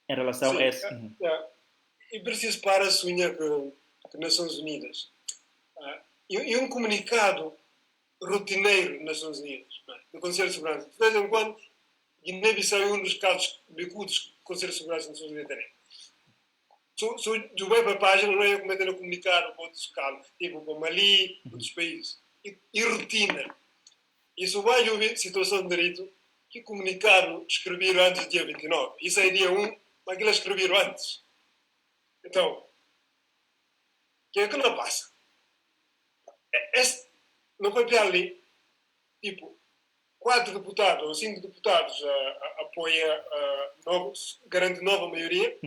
em relação a esse? E preciso para a sonhar que Nações Unidas. E um comunicado rotineiro nas Nações Unidas, do Conselho de Segurança. De vez em quando, Guiné-Bissau é um dos casos bicudos que o Conselho de Segurança das Nações Unidas tem. Se vai para a página, não é cometendo a comunicar com outros casos, tipo para Mali, outros países. E rotina. E se vai ouvir situação de direito, que comunicaram, escreveram antes do dia 29. Isso é dia 1, mas aquilo escreveram antes. Então, o que é que não passa? Não foi para ali, tipo, 4 deputados ou 5 deputados apoiam, garante nova maioria,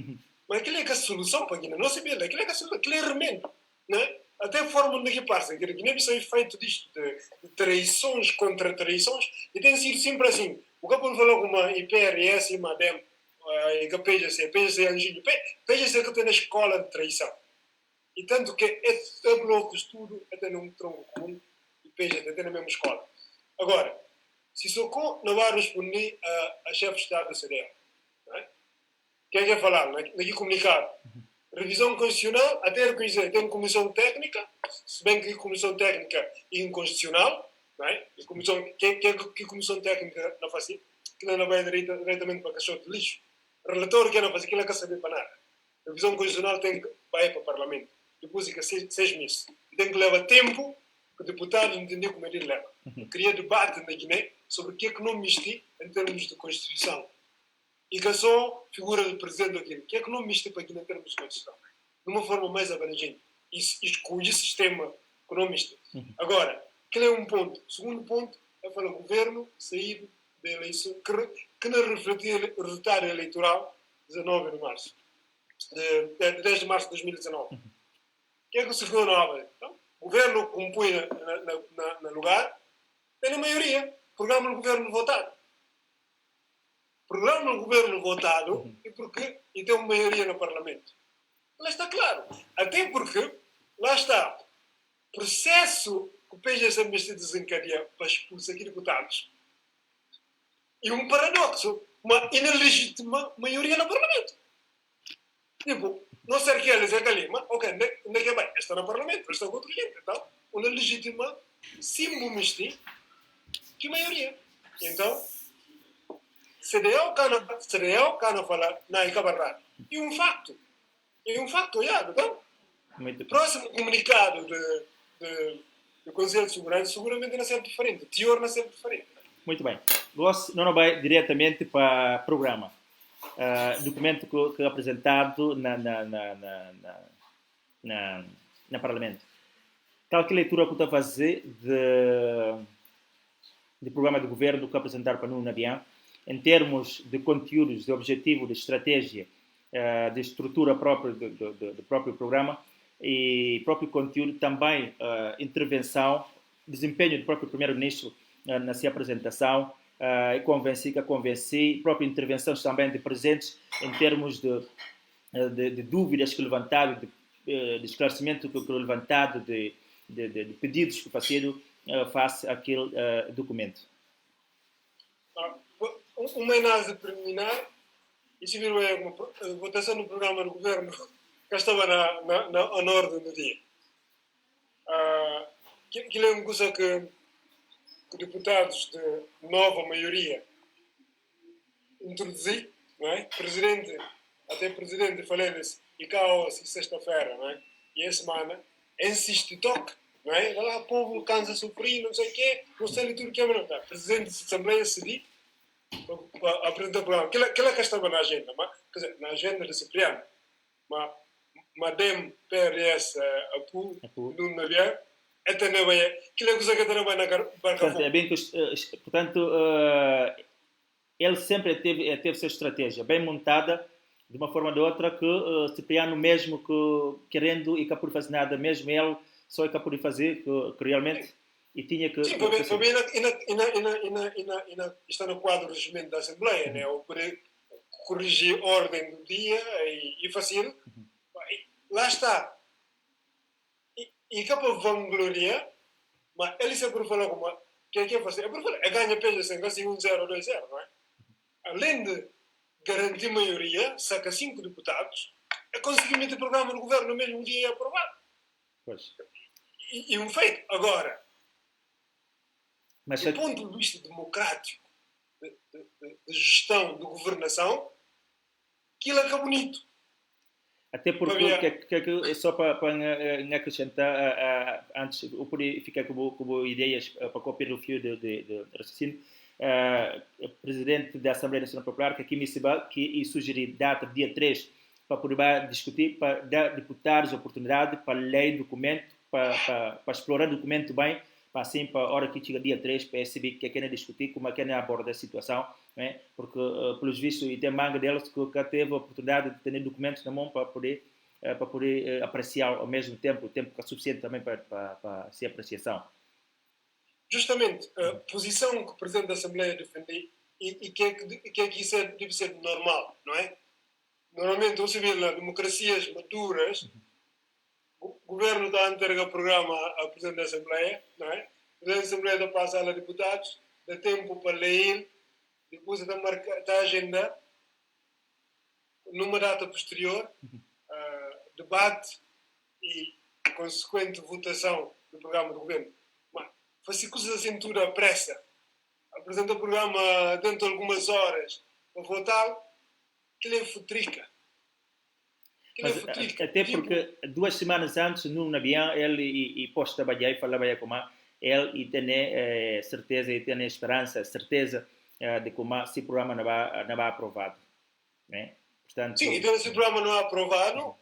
mas aquilo é que é a solução para a Guiné. Não se vê, aquilo é que é a solução, aquilo é remendo. Né? Até a forma onde que passa, que a Guiné-Bissau é feito disto, de traições contra traições, e tem sido sempre assim. O que eu falou com uma IPRS e uma DEM, e que a PGC, Anjinho, PGC que tem na escola de traição. E tanto que é bloco de estudo, até num tronco comum, e PGC, até na mesma escola. Agora, Sissoko não vai responder a chefe de Estado da CDE. O que é falar? Naquele comunicado. Revisão constitucional, até reconhecer, tem uma comissão técnica, se bem que a comissão técnica é inconstitucional, não é? A comissão, que comissão técnica não faz assim? Que não vai diretamente para a caixote de lixo. O relatório que não faz aquilo, não quer saber para nada. A revisão constitucional tem que vai para o Parlamento. Depois fica 6 meses. E tem que levar tempo para o deputado entender como ele leva. Cria debate na Guiné sobre o que é que não mexer em termos de Constituição. E que só figura do presidente da Guiné. O que é que não mexer para a Guiné em termos de Constituição? De uma forma mais abrangente. E escolher sistema que não mexer. Agora, aquele é um ponto. O segundo ponto é falar o governo sair da eleição, que não refletir o resultado eleitoral 19 de março. De 10 de março de 2019. O que é que se ficou nova? Então, o governo compõe no lugar, tem a maioria. Programa do governo votado. Programa do governo votado e porque e tem uma maioria no Parlamento. Lá está claro. Até porque, lá está, processo que o PGC desencadeia para expulsar aqui deputados. E um paradoxo, uma ilegítima maioria no Parlamento. Tipo, não sei que eles é ali, mas ok, onde é que vai? Está no Parlamento, está com outro gente, então, uma legítima símbolo que maioria. Então, CDL cana falar na Icabarra. E um facto, olhado, então, próximo comunicado do Conselho de Segurança seguramente não será diferente, o teor não será diferente. Muito bem. Nós não vai diretamente para o programa. Documento que é apresentado na Parlamento. Qual que é a leitura que está a fazer de programa de governo que apresentaram para o Nabian, em termos de conteúdos, de objetivo, de estratégia, de estrutura própria do próprio programa e próprio conteúdo, também intervenção, desempenho do próprio primeiro-ministro na sua apresentação, convenci, própria intervenção também de presentes em termos de dúvidas que levantaram, de esclarecimento que levantado, de pedidos que faziam face àquele documento. Uma análise preliminar, e se virou a votação no programa do governo que estava na ordem do dia. Aquilo é uma coisa que deputados de nova maioria introduzi, não é? Presidente falei-lhes e caos e sexta-feira, não é? E a semana insiste toque, não é? Lá o povo cansa a sofrer, não sei o quê, não sei tudo que é melhor. Presidente da Assembleia cedi para apresentar o programa. Aquilo que estava na agenda, mas, quer dizer, na agenda de Cipriano, mas Madem PRS Apu, no Navier, até não vai. Que é coisa que até não vai na barca. Portanto, é bem que, portanto, ele sempre teve sua estratégia bem montada, de uma forma ou de outra, que Cipriano, mesmo que querendo e que por fazer nada, mesmo ele só é capaz de fazer, que realmente, e tinha que... Sim, para mim, está no quadro do regimento da Assembleia, né? Ou poder corrigir a ordem do dia e fazer. Lá está. E que para vangloriar, mas ele sempre fala como, o que é fazer? É ganhar peso sem assim 1-0, 2-0, não é? Além de garantir maioria, saca 5 deputados, é conseguir meter o programa no governo no mesmo dia e aprovar. Pois. E um feito. Agora, mas do ponto de vista democrático, de gestão, de governação, aquilo é que é bonito. Até porque, só para acrescentar, antes, eu podia ficar com ideias para copiar o fio de raciocínio. O presidente da Assembleia Nacional Popular, que aqui me que sugeriu data dia 3 para poder discutir, para dar deputados a oportunidade para ler documento, para explorar o documento bem, para assim, para a hora que chega dia 3, para saber que querem discutir, como é que abordar a situação, né? Porque, pelos vistos, e tem manga deles que teve a oportunidade de ter documentos na mão para poder apreciar ao mesmo tempo, o tempo que é suficiente também para ser apreciação. Justamente, a posição que o Presidente da Assembleia defende e que é que isso deve ser normal, não é? Normalmente, ou seja, democracias maduras, o governo dá a entrega programa ao Presidente da Assembleia, não é? O Presidente da Assembleia dá para a sala de deputados, dá tempo para ler, depois dá a agenda, numa data posterior, debate e consequente votação do programa do governo. Faz coisas assim tudo à pressa. Apresenta o programa dentro de algumas horas para votar, aquilo é futrica. Até porque 2 semanas antes, no avião, ele e posto trabalhar e falava como ele e tem certeza e tem esperança, certeza de como se o programa não vai aprovado. Né? Portanto, sim, então se o programa não é aprovado,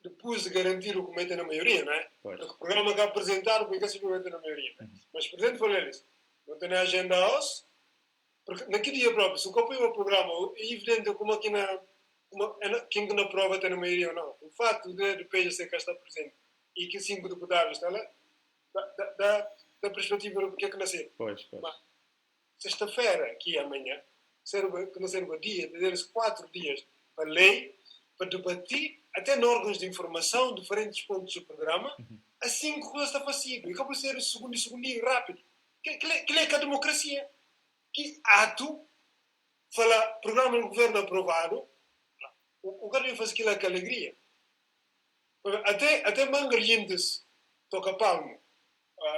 depois de garantir o documento na maioria, não é? Pois. Porque o programa que é apresentado, porque esse documento na maioria. Mas o Presidente falou eles, não tem agenda hoje, porque naquele dia próprio, se o copo o programa, é evidente como aqui quem não aprova tem na maioria ou não. O fato de PGC cá estar presente e que 5 deputados estão lá, dá perspectiva do que é que nascer. Pois. Sexta-feira, aqui amanhã, que não serve o dia, deles 4 dias para lei, para debater, até em órgãos de informação, diferentes pontos do programa, assim que coisa está fácil. E que pode ser segundo dia, rápido. Que é que a democracia? Que ato, fala, programa do governo aprovado, o cara faz aquilo com alegria. Até mangalhindes toca palmo.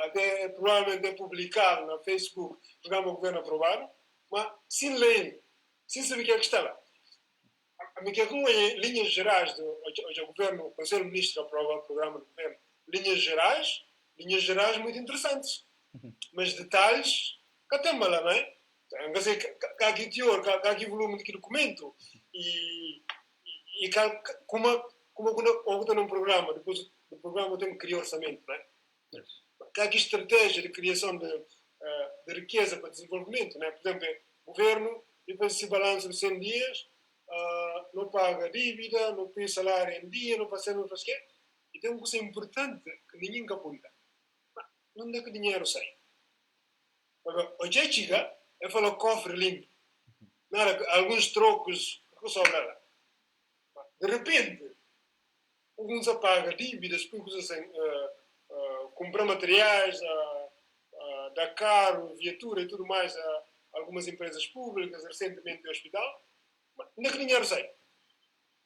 Até provavelmente é publicado no Facebook, programa do governo aprovado, mas sem lei, sem saber o que é que está lá. A minha pergunta é linhas gerais hoje o governo, o Conselho de Ministros aprova o programa do governo. Linhas gerais muito interessantes. Mas detalhes, cá tem lá, não é? Cá aqui teor, cá aqui volume de documento. E como está num programa, depois do programa tem que criar orçamento, não é? Cá aqui estratégia de criação de riqueza para desenvolvimento, não é? Por exemplo, o governo, depois esse balanço de 100 dias, não paga dívida, não paga salário em dia, não faz o quê. E tem uma coisa importante que ninguém apunta. Não dá que dinheiro sai. O que chega é falar cofre limpo. Alguns trocos que sobram. De repente, alguns apagam dívidas, coisas assim, comprar materiais, dar carro, viatura e tudo mais a algumas empresas públicas, recentemente do hospital. Onde é que dinheiro sai?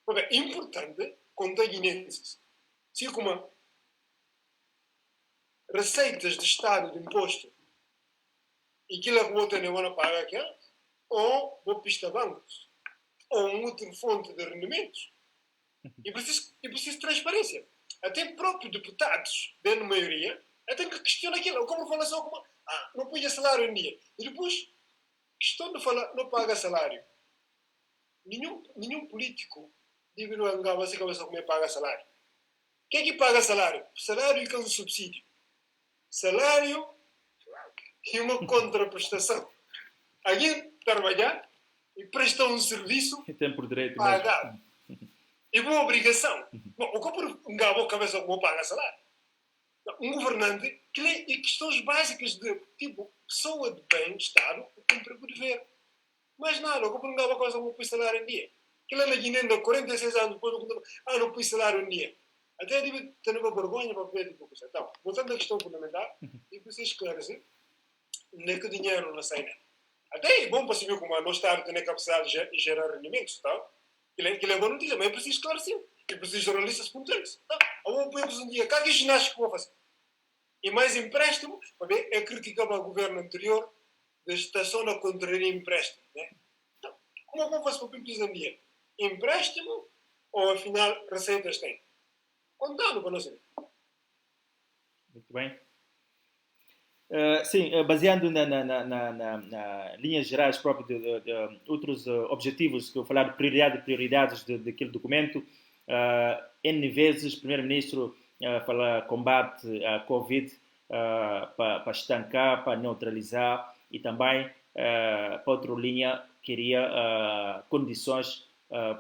Porque é importante contar guinenses. Se como receitas de Estado de imposto e aquilo que o outro não vai pagar aqui, ou vou pistar bancos, ou outra fonte de rendimentos. E preciso de transparência. Até próprios deputados, dentro da maioria, até que questionam aquilo. Como fala só como, não põe salário em dia. E depois, questão de falar, não paga salário. Nenhum político deve não angava se cabeça como paga salário. Quem é que paga salário? Salário é um subsídio. Salário e uma contraprestação. Alguém trabalhar e prestar um serviço E tem por direito pagar. mesmo. É uma obrigação. Bom, o que eu por cabeça como paga salário? Um governante que lê questões básicas de tipo pessoa de bem-estar cumpre o dever. Mas nada, o que eu por coisa como pôs salário em dia. Que lá na Guiné, 46 anos depois, não pôs salário em dia. Até eu tenho uma vergonha para ver tipo coisa. Então, voltando à questão fundamental, eu preciso esclarecer onde é que o dinheiro não sai. Até é bom para saber como não estar tendo a capacidade de gerar rendimentos, tá? Que é boa notícia, mas eu preciso esclarecer. Eu preciso de jornalistas espontâneos. Tá? Eu vou pôr um dia, cá que ginástica vou fazer? E mais empréstimo, para ver, eu criticava o governo anterior da estação na contraria empréstimo. Né? Então, como é que eu faço para pedir um dia? Empréstimo ou afinal receitas tem? Contando para não saber. Muito bem. Sim, baseando na linhas gerais próprias de outros objetivos que eu falar de prioridades daquele documento, N vezes o Primeiro-Ministro fala combate à Covid para estancar, para neutralizar e também, para outra linha, queria condições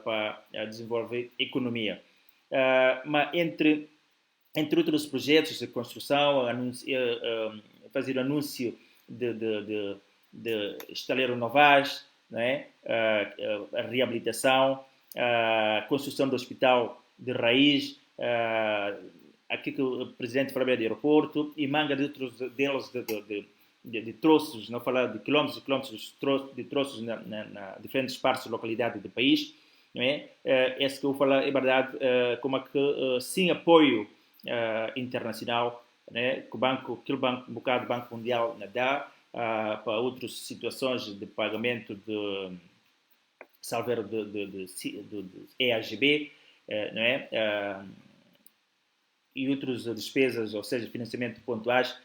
para desenvolver economia. Mas entre outros projetos de construção, fazer anúncio de estaleiros novais, né? A reabilitação, a construção do hospital de raiz, aqui que o presidente falou do aeroporto, e manga de outros deles de troços, não falar de quilómetros e quilómetros de troços na diferentes partes da localidade do país. Não é? Esse que eu falo é verdade, como é que sem apoio internacional, né, que aquele banco, um bocado do Banco Mundial dá para outras situações de pagamento de salveiro de EAGB, não é? E outras despesas, ou seja, financiamento pontuais,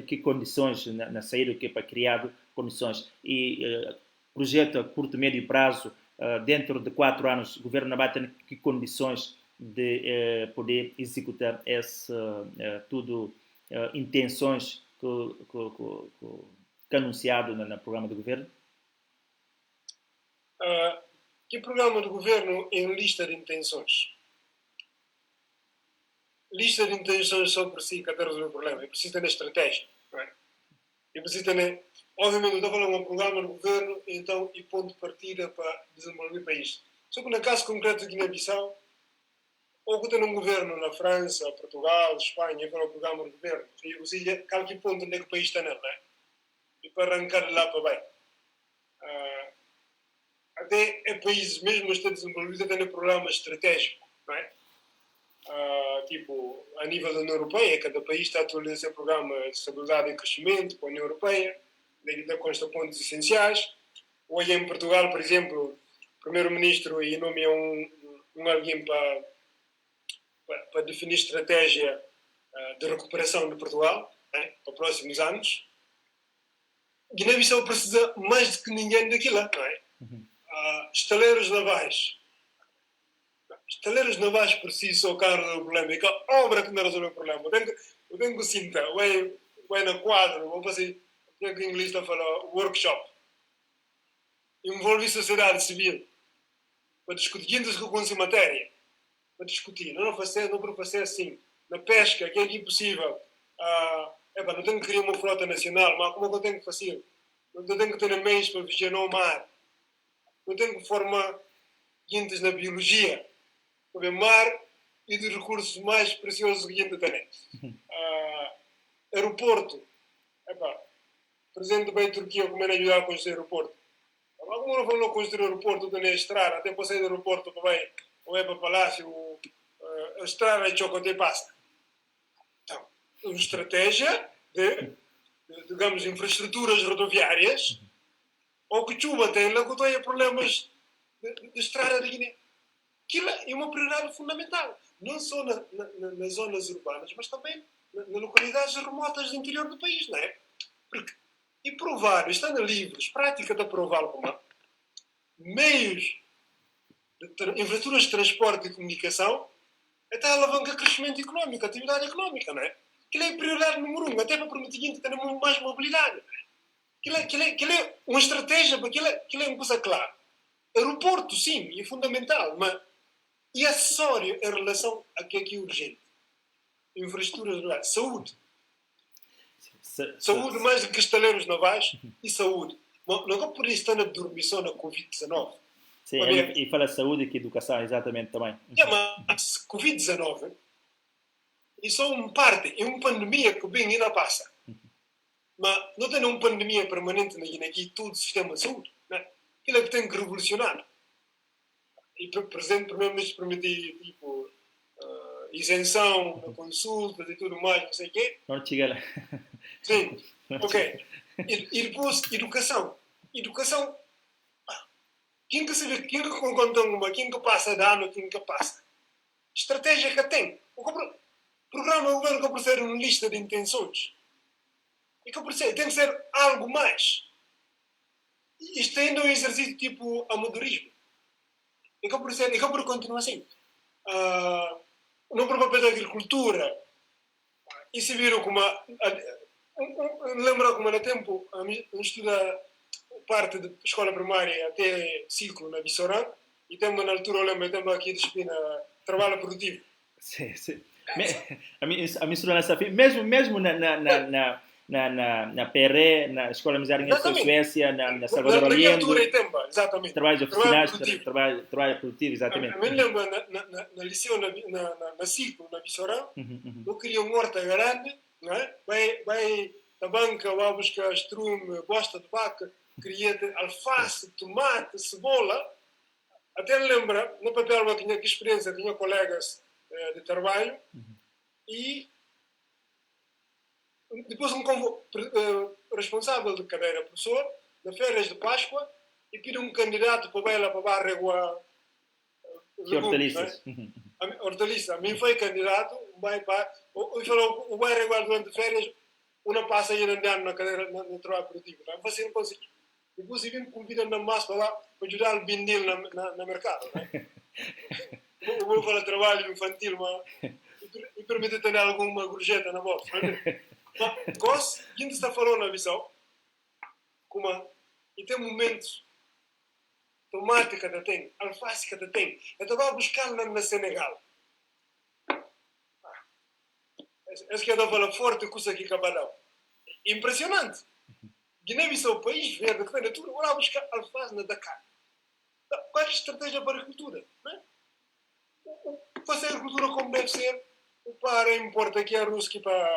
que condições na saída que é para criar condições e projeto a curto e médio prazo, dentro de 4 anos, o governo vai ter que condições de poder executar esse tudo intenções que anunciado no programa do governo? Que programa do governo em lista de intenções? Lista de intenções só por si que até resolver o problema. Eu preciso ter estratégia. Não é? Eu preciso ter, obviamente, não estou falando de um programa do governo, então, e ponto de partida para desenvolver o país. Só que no caso concreto de Guiné-Bissau, ou que tem um governo na França, Portugal, Espanha, que é o programa do governo. Ou seja, que ponto onde é que o país está nele, né? E para arrancar de lá para bem. Até é país mesmo está desenvolvido, tem programas estratégicos, não é? Tipo, a nível da União Europeia, cada país está a atualizar seu programa de estabilidade e crescimento para a União Europeia, da consta pontos essenciais. Hoje em Portugal, por exemplo, o primeiro-ministro nomeia alguém para definir estratégia de recuperação de Portugal, né, para os próximos anos. Guiné-Bissau precisa mais do que ninguém daquilo, não é? Estaleiros navais. Estaleiros navais por si só carro do problema. É a obra que não resolve o problema. Eu tenho que cinta, vai na quadro, vou fazer, o que em inglês está a falar, workshop. Envolve a sociedade civil para discutir antes que com essa matéria. Para discutir. Não para fazer assim. Na pesca, que é impossível. Não tenho que criar uma frota nacional, mas como é que eu tenho que fazer? Não tenho que ter meios para vigiar no mar. Não tenho que formar gente na biologia. Para ver mar e dos recursos mais preciosos que a gente tem. Aeroporto. O presidente da Turquia como é ajudar a construir aeroporto. Mas como não falou construir aeroporto, tem a estrada, até para sair do aeroporto para bem, ou é para o palácio, a estrada é chocolate e pasta. Então, uma estratégia de, digamos, infraestruturas rodoviárias, ou que chuva tem, logo tem problemas de estrada de Guiné. Aquilo é uma prioridade fundamental, não só nas zonas urbanas, mas também nas localidades remotas do interior do país, não é? Porque, e provar, estando livres, prática de provar como meios de infraestruturas de transporte e comunicação Até alavanca crescimento económico, atividade económica, não é? Aquilo é prioridade número 1, até para permitir que tenha mais mobilidade. Aquilo é uma estratégia, porque aquilo é uma coisa clara. Aeroporto, sim, é fundamental, mas e acessório em relação a que é urgente? Infraestruturas, saúde. Saúde mais do que estaleiros navais e saúde. Não é por isso que está na dormição na Covid-19. Sim, e fala saúde e educação, exatamente, também. Mas Covid-19 isso é uma parte, é uma pandemia que bem ainda passa. Mas não tem uma pandemia permanente aqui todo o sistema de saúde. Né? Aquilo é que tem que revolucionar. E, por exemplo, primeiro-ministro permitir tipo, isenção na consulta e tudo mais, não sei o quê. Não chega lá. Sim, ok. E depois, educação. Educação, quem que conta uma, quem que passa de ano, quem que passa. Estratégia que tem. O programa do governo que oferecer uma lista de intenções. E que oferecer, tem que ser algo mais. Isto ainda é um exercício tipo amadorismo. E que oferecer, e que continua assim. No próprio da agricultura, e se viram como lembra como era tempo a gente estuda parte de escola primária até ciclo na Bissorã e temos na altura, eu lembro, temos aqui a disciplina trabalho produtivo. Sim, sim. A mistura nessa mesmo na PRE, na Escola Miserária da Suécia, na Salvador Allende, exatamente. Trabalhos oficinais, trabalho produtivo, exatamente. Eu me lembro na lição, na ciclo, na Bissorã, eu queria uma horta grande, não é? Vai da banca, vai buscar estrume, bosta de vaca, queria alface, tomate, cebola. Até me lembro, no papel eu tinha experiência, tinha colegas de trabalho e depois responsável de cadeira, professor, de férias de Páscoa, e pediu um candidato para ir lá para a régua hortaliças. Hortaliça. A mim foi candidato, e falou, o vai reguar durante férias, uma passa aí andando na cadeira, no trabalho produtivo. Não assim não consigo. Depois ele me convida na massa para lá, para ajudar o bindil no mercado. Eu vou falar trabalho infantil, mas me permite ter alguma gorjeta na bolsa. Mas, gosto, a gente está falando na visão, e tem momentos, tomate que tem, alface que tem. Eu estava a buscar na Senegal. Esse que eu estava falando forte, coisa aqui cabadão. Impressionante. Guiné-Bissau é o país verde, que tem tudo, vou buscar alface na Dakar. Qual é a estratégia para a agricultura? Fazer a agricultura como deve ser, para importa que a ruski para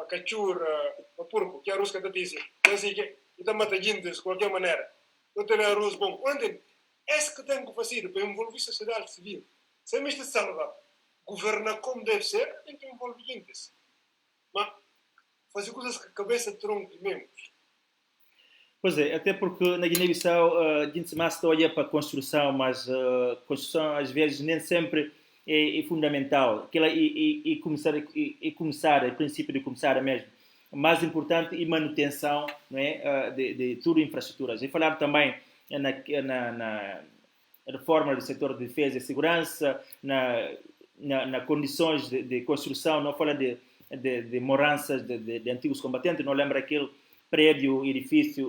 cachorra, para porco, que a ruska da dizem. Assim que está matando de qualquer maneira. Não tem arroz bom. Esse que tem que fazer para envolver a sociedade civil. Se me está salva, governar como deve ser, tem que envolver gente. Mas fazer coisas que a cabeça tronco mesmo. Pois é, até porque na Guiné-Bissau a gente mais olha para a construção, mas a construção às vezes nem sempre é fundamental. Começar, o princípio de começar mesmo. O mais importante é manutenção, não é, de tudo infraestruturas. E falar também na reforma do setor de defesa e segurança, na condições de construção, não fala de moranças de antigos combatentes, não lembra aquele prédio, edifício,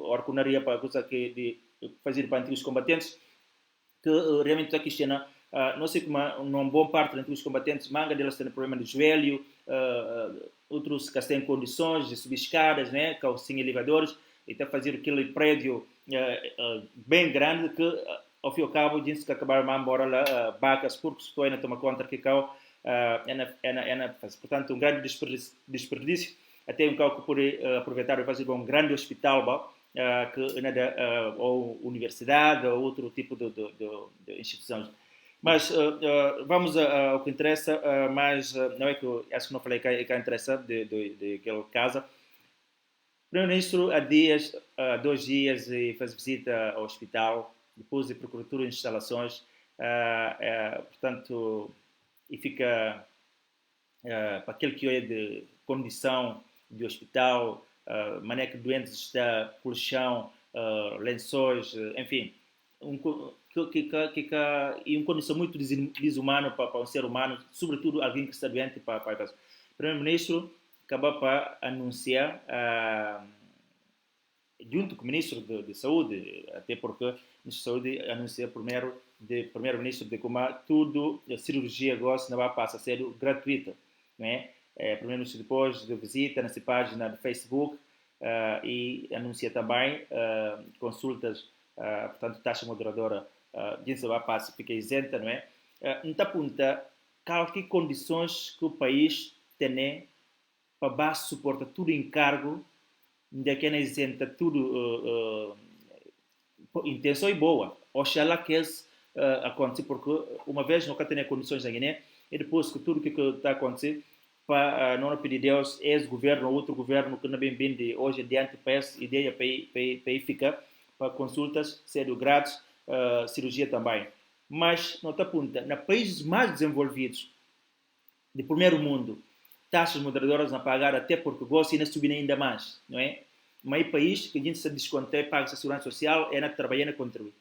orcunaria para coisa que fazer para antigos combatentes, que realmente está questiona. Não sei como uma boa parte dos antigos combatentes, manga deles tem problema de joelho, outros que têm condições de subir escadas, né, sem elevadores, e está fazer aquele prédio bem grande que, ao fim e ao cabo, diz que acabaram embora lá, vacas, porcos, que ainda toma conta que portanto, um grande desperdício. Até um carro que pode aproveitar e fazer um grande hospital, que ou universidade, ou outro tipo de instituições. Mas vamos ao que interessa, mas não é que eu acho que não falei que interessa daquele caso. O primeiro-ministro há 2 dias faz visita ao hospital, depois de procuratura de instalações, portanto, e fica para aquele que é de condição de hospital, maneira que doentes está, colchão, lençóis, enfim, é uma condição muito desumana para um ser humano, sobretudo alguém que está doente para a pessoa. O primeiro-ministro acaba para anunciar, junto com o ministro de Saúde, até porque o ministro de Saúde anuncia primeiro-ministro de como tudo a cirurgia agora não vai passar a ser gratuita, não é? Primeiro-ministro depois de visita nessa página do Facebook e anuncia também consultas, portanto taxa moderadora disso vai passar, fica isenta, não é? Então aponta quais condições que o país tem para suportar tudo encargo daquela isenta tudo intenção é boa. Oxalá que isso aconteça, porque uma vez nunca tem condições na Guiné, e depois que tudo que está acontecendo, para não pedir Deus, esse governo ou outro governo que não bem de hoje adiante para essa ideia para ficar, para consultas, sendo grátis, cirurgia também. Mas, não está aponta, nos países mais desenvolvidos, de primeiro mundo, taxas moderadoras a pagar até porque gosto ainda subir ainda mais, não é? Mas país que a gente se desconta e paga a segurança social é na trabalhar na contribuir.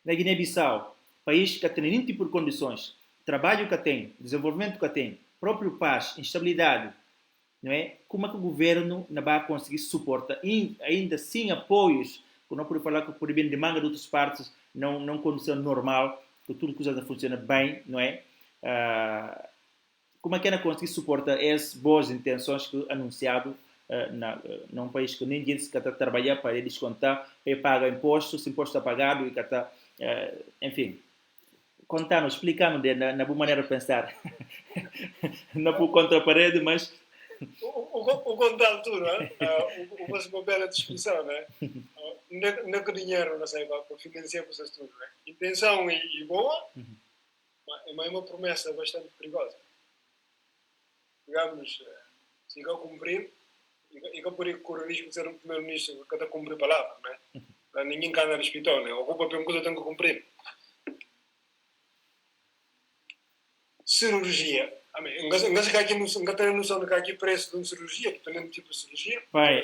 Na Guiné-Bissau, país que tem nenhum tipo de condições, trabalho que tem, desenvolvimento que tem, próprio paz, instabilidade, não é? Como é que o governo não vai conseguir suportar, ainda sem apoios, que não pode falar que por bem de manga de outras partes, não condição normal, que tudo coisa funciona bem, não é? Como é que ela conseguir suportar essas boas intenções que anunciado num país que ninguém se quer trabalhar para descontar, para pagar impostos, se imposto está pagado e que está, enfim, contando, explicando na boa maneira de pensar. Não por contra a parede, mas o contar tudo, né? Uma bela descrição, né? Não que dinheiro, não sei, para financiar vocês tudo, né? Intenção e boa, mas é uma promessa bastante perigosa. Digamos, se eu cumprir, eu poderia correr o risco de ser um primeiro-ministro que está a cumprir a palavra, né? Ninguém cai no hospital, né? Ocupa para uma coisa que tem que cumprir. Cirurgia. Não tem noção de que aqui preço de uma cirurgia, dependendo do tipo de cirurgia. Pai,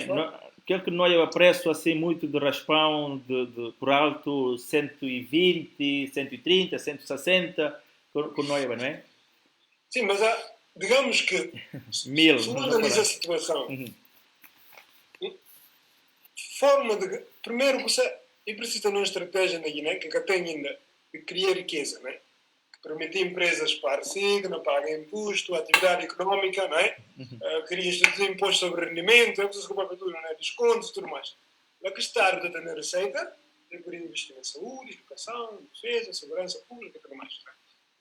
que não eu apreço assim muito de raspão por alto 120, 130, 160, com noiva, não é? Sim, mas digamos que Mil, se não analisa a situação, primeiro você precisa de uma estratégia na Guiné que tem ainda de criar riqueza, né? Permitir empresas para si, que não paguem imposto, atividade económica, não é? Cria institutos de imposto sobre rendimento, é preciso comprar tudo, não é? Descontos e tudo mais. A que está de ter receita, tem por investir em saúde, educação, defesa, segurança pública e tudo mais.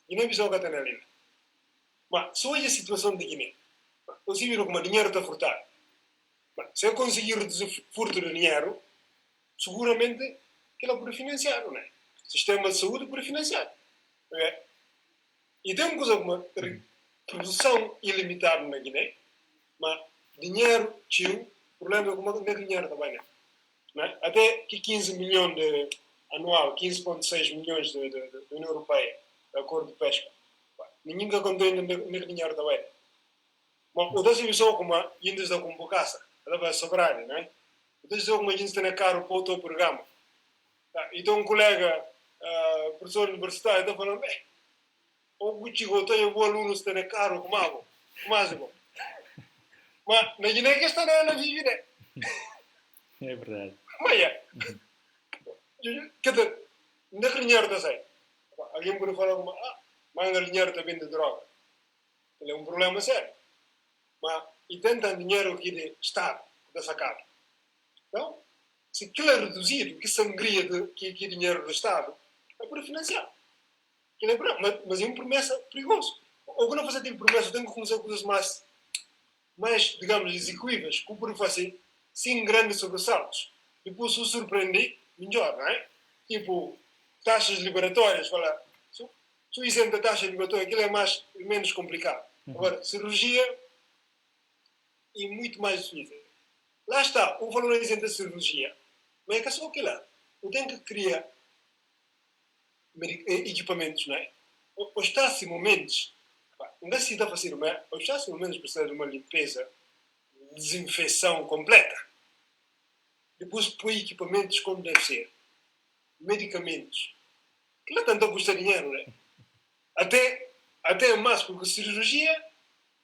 Guiné-Bissau que tem ali. Mas, se hoje a situação de Guiné, você viram como o dinheiro está furtado. Se eu conseguir reduzir o furto de dinheiro, seguramente que ela pode financiar, não é? O sistema de saúde pode financiar. Não é? E tem uma coisa como produção ilimitada na Guiné, mas dinheiro, tio, o problema é como não é dinheiro também, não é? Até que 15 milhões anual, 15,6 milhões da União Europeia, de acordo de pesca. Ninguém que contém nem dinheiro também. Mas o das pessoas como ainda estão com bocaça, ela vai sobrar, não é? O das pessoas como ainda está caro para o teu programa. Então um colega, professor universitário, está falando, o Gucci tem um bom aluno está caro como algo, mas bom. Mas na Guiné que está na vive, né? É verdade. Mas é. Quer dizer, não é dinheiro da sai. Alguém pode falar como, mas o dinheiro está vindo de droga. Ele é um problema sério. Mas e tenta dinheiro aqui de Estado, da sacada. Então, se aquilo é reduzido, que sangria que dinheiro do Estado, é para financiar. Mas é uma promessa perigosa. Ou quando você tem promessa, tem que começar coisas mais, digamos, execuíveis, que por fazer sem grandes sobressaltos. Depois, se surpreender, melhor, não é? Tipo, taxas liberatórias, fala, se isenta a taxa liberatória, aquilo é menos complicado. Agora, cirurgia é muito mais difícil. Lá está, o valor isento da cirurgia, mas é que só aquilo lá. Eu tenho que criar equipamentos, não é? Os tais momentos, não se dá para fazer, mas os tais momentos precisam de uma limpeza, desinfecção completa. Depois põe equipamentos como deve ser. Medicamentos. que não tanto custa dinheiro, né? Até mais, porque cirurgia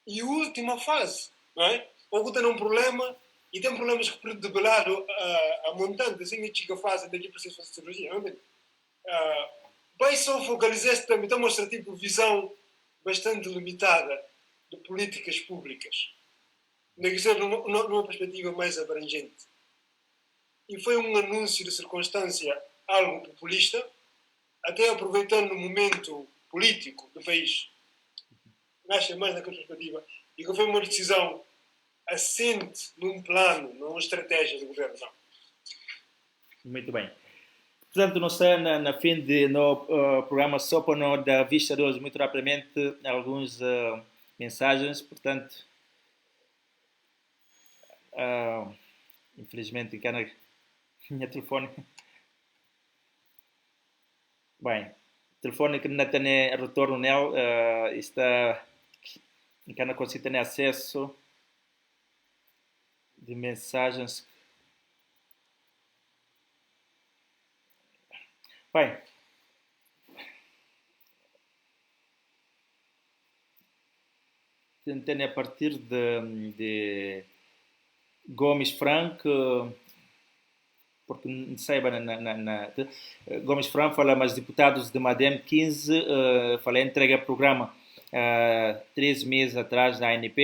e a última fase, não é? Ou tem um problema e tem problemas que debelar a montante, assim, a chica fase daqui precisa fazer cirurgia, não é? Vai só focalizar-se também, então mostra tipo visão bastante limitada de políticas públicas. Tem que ser numa perspectiva mais abrangente. E foi um anúncio de circunstância algo populista, até aproveitando o momento político do país. Nasce mais naquela perspectiva. E que foi uma decisão assente num plano, numa estratégia do governo. Não. Muito bem. Portanto, não sei, na fim no programa só para não dar vista de hoje, muito rapidamente, algumas mensagens. Portanto, infelizmente, cá na minha telefone. Bem, telefone que não tem retorno nele, está, cá não consigo ter acesso de mensagens. Bem, tentei a partir de Gomes Franco, porque não saiba, Gomes Franco fala, mas deputados de Madem 15, fala, entrega programa 3 meses atrás na ANP,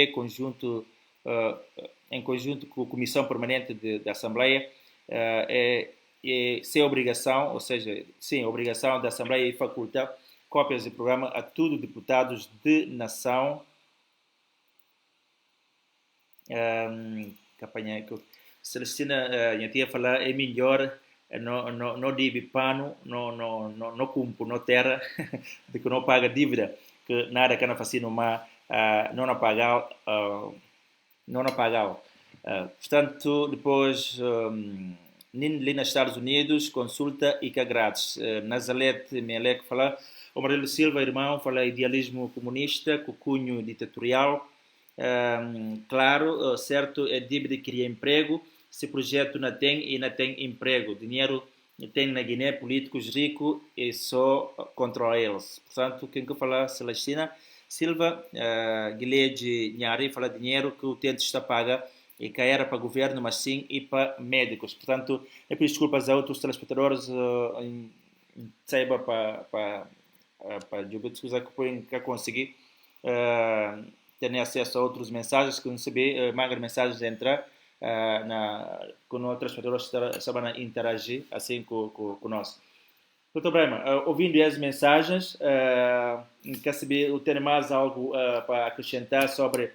em conjunto com a Comissão Permanente da Assembleia, sem obrigação, ou seja, sem obrigação da Assembleia e facultar cópias de programa a todos os deputados de nação. Campanha que Celestina, a gente ia falar, é melhor não deve pano, não cumpre, não terra, de que não paga dívida, que nada que não faça mas não pagar, não pagar. Portanto, depois, ali nos Estados Unidos, consulta e que grátis. Nazareth Melec fala, o Marelo Silva, irmão, fala idealismo comunista, com cunho ditatorial. Claro, certo, é dívida que cria emprego. Se projeto não tem e não tem emprego, dinheiro tem na Guiné políticos ricos e só controla eles. Portanto, quem que fala Celestina Silva, Guilherme Nhari fala dinheiro que o utente está paga e que era para o governo, mas sim e para médicos. Portanto, eu peço desculpas a outros telespectadores, saiba para desculpa que consegui ter acesso a outras mensagens que recebi, mais mensagens entrar com outras pessoas que sabem interagir assim com nós. Muito bem, ouvindo as mensagens, quer saber, eu tenho mais algo para acrescentar sobre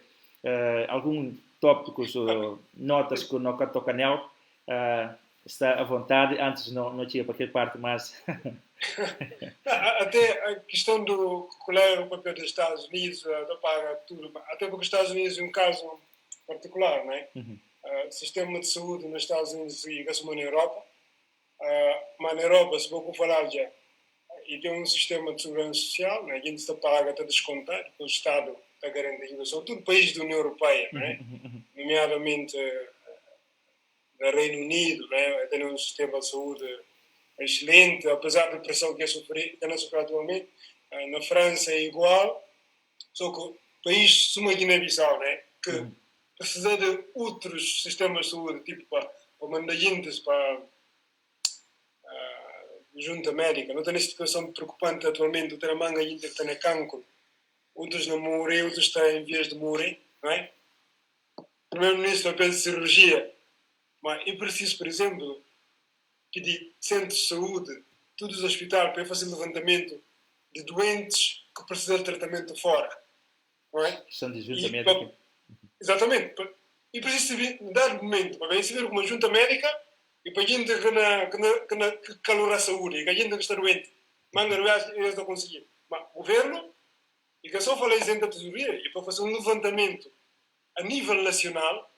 alguns tópicos, notas que não toca nele, está à vontade, antes não tinha para aquela parte mais... Até a questão do qual é o papel dos Estados Unidos, da paga tudo, até porque os Estados Unidos é um caso particular, não é? Sistema de saúde nos Estados Unidos e gastou na Europa, mas na Europa, se vou falar já, e tem um sistema de segurança social, né? A gente está paga, está descontado, o Estado está garantindo, são tudo países da União Europeia, né? Nomeadamente no Reino Unido, né? Tem um sistema de saúde excelente, apesar da pressão que é sofrer atualmente. Na França é igual, só que o país, como a Guiné-Bissau, né? Que precisa de outros sistemas de saúde, tipo para mandar gente para junto à América. Não tem essa situação preocupante atualmente, o Teramanga ainda que está na cancro, outros não morrem, outros estão em vias de morrer, não é? O primeiro-ministro pensa em cirurgia, mas eu preciso, por exemplo, pedir centros de saúde, todos os hospitais para fazer levantamento de doentes que precisam de tratamento fora, não é? Questão de junta médica. Exatamente. E preciso saber, dar momento para saber como a junta médica e para a gente que calora a saúde, e que a gente que está doente, manga eles não conseguem. Mas o governo, e que só falei isento da tesouraria, e para fazer um levantamento a nível nacional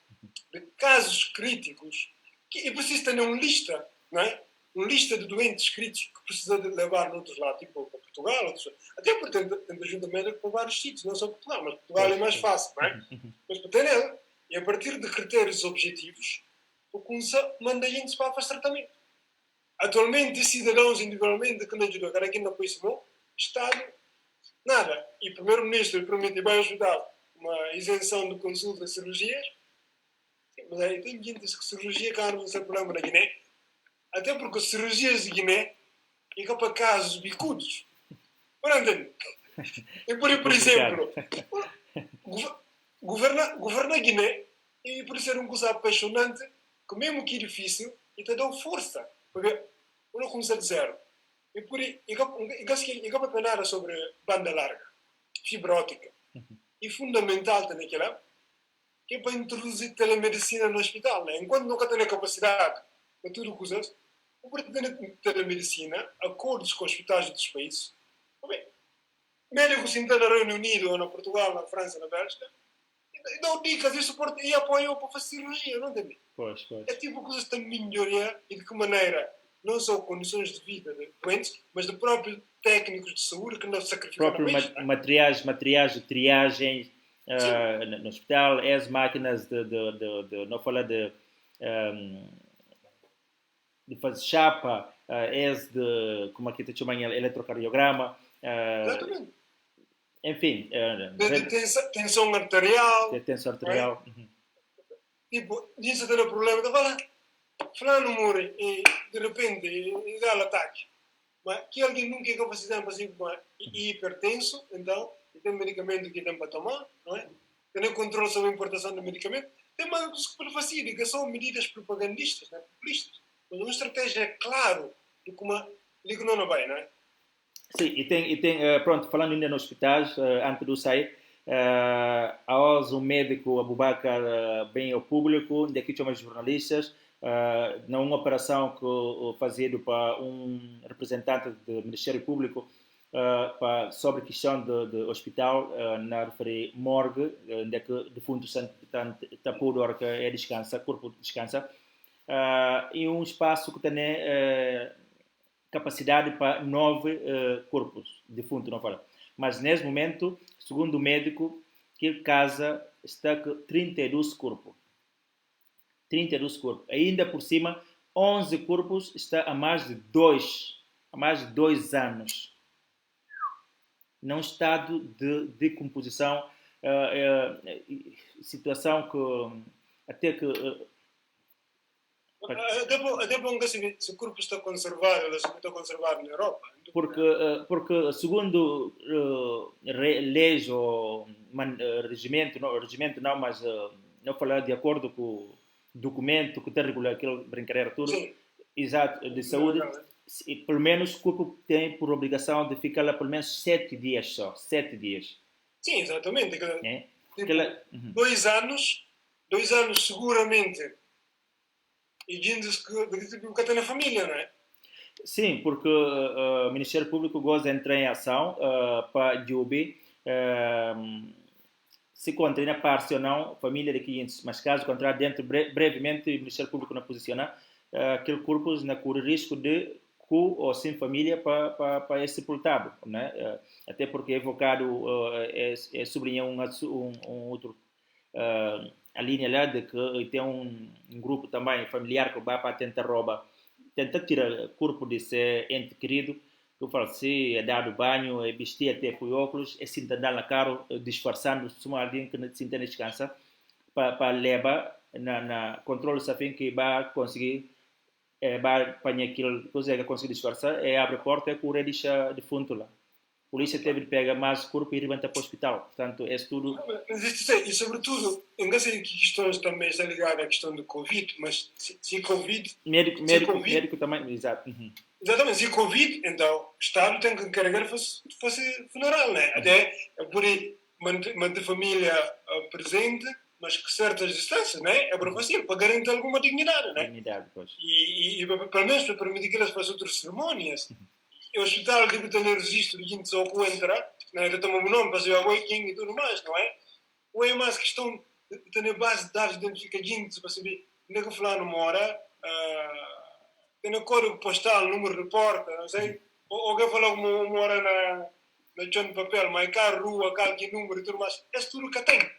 de casos críticos, e preciso ter uma lista, não é? Uma lista de doentes críticos que precisa de levar noutros lados, tipo para Portugal, outros, até porque tem ajuda médica para vários sítios, não só Portugal, mas Portugal é mais fácil, não é? Mas para ter ela, e a partir de critérios objetivos, o CUNSA manda gente para fazer tratamento. atualmente, cidadãos individualmente que não ajudam, cada quem não põe mão, Estado, nada. E o primeiro-ministro promete vai ao hospital uma isenção de consulta de cirurgias, mas aí tem gente que cirurgia cara não tem problema na Guiné, até porque cirurgias de Guiné ficam para casos bicudos. Por entender? E por exemplo, governar Guiné, e por ser coisa apaixonante, que mesmo que é difícil, e te dá força. Porque eu não começo de zero. E por aí, eu vou penar sobre banda larga, fibra ótica. E fundamental também que é para introduzir telemedicina no hospital. Né? Enquanto nunca tem a capacidade para tudo coisas, o para ter telemedicina, acordos com hospitais de outros países. Bem, médicos então no Reino Unido, ou na Portugal, na França, na Bélgica, e dão dicas e suporte e apoiam para fazer cirurgia, não entende? Pois. É tipo coisas de melhoria e de que maneira, não só condições de vida de doentes, mas de próprios técnicos de saúde que não sacrificam próprio país. materiais de triagem no hospital, as máquinas não falar de fazer chapa, as de, como aqui te chamam, eletrocardiograma, Exatamente. enfim. De tensão arterial. De tensão arterial. Right? Tipo, disso tem o problema, de falar, fulano morre e de repente e dá o ataque. Mas que alguém nunca tem capacidade para ser hipertenso, então, tem medicamento que tem para tomar, não é? Tem controle sobre a importação de medicamento. Tem mais que fazer, que são medidas propagandistas, né? Populistas. Mas uma estratégia claro de como liga não vai, não é? Sim, e tem pronto, falando ainda nos hospitais, antes de eu sair, aos um médico Abubakar bem ao público, daqui chamam jornalistas, numa operação que fazia para um representante do Ministério Público sobre a questão do hospital, na referir morgue, onde é que defunto está por hora que é descansa, corpo descansa, e um espaço que tem capacidade para 9 corpos defuntos, não fala. Mas nesse momento, segundo o médico, que casa está com 32 corpos. 32 corpos. Ainda por cima, 11 corpos está há mais de 2 anos. Num estado de decomposição, situação que até que até bom que se o corpo está conservado, ele está conservado na Europa. Porque segundo leis ou regimento não, mas não falar de acordo com o documento que tem regular aquela brincadeira tudo, sim, exato, de saúde, pelo menos o corpo tem por obrigação de ficar lá pelo menos 7 dias só, 7 dias. Sim, exatamente. Tipo, uhum. 2 anos seguramente. E diz que tem na família, não é? Sim, porque o Ministério Público goza de entrar em ação para Jubi se contém a parte ou não, família de 500, mas caso contrário, dentro brevemente o Ministério Público não posiciona aquele corpo na corre risco de com ou sem família para ser sepultado, né? Até porque é evocado, sublinha um outro a linha lá de que tem um grupo também familiar que vai para tentar roubar, tentar tirar o corpo desse ente querido, que eu falo, se é dado banho, é vestir até com óculos, é se andar na carro, disfarçando, se alguém que se entende descansa, para levar na controle, sabem que vai conseguir, vai apanhar aquilo, consegue conseguir disfarçar, abre a porta e cura e deixa defunto lá. A polícia teve de pegar mais corpo e levantar para o hospital. Portanto, é tudo. E sobretudo, não sei que questões também está ligada à questão do Covid, mas se Covid. Médico também, exato. Uhum. Exatamente, se Covid, então o Estado tem que encarregar fazer funeral, né? Até por aí manter a família presente, mas que certas distâncias, né? É para fazer, para garantir alguma dignidade, né? Dignidade, pois. E pelo menos para permitir que elas façam outras cerimônias. O hospital deve ter registro de gente só que entra, né? Eu tomo o nome para fazer a waking e tudo mais, não é? Ou é mais questão de ter base de dados de identificação para saber onde é que o fulano mora, tem o código postal, número de porta, não sei. Ou alguém falou que mora na chão de papel, mas carro, rua, carro, que número e tudo mais. É tudo que tem.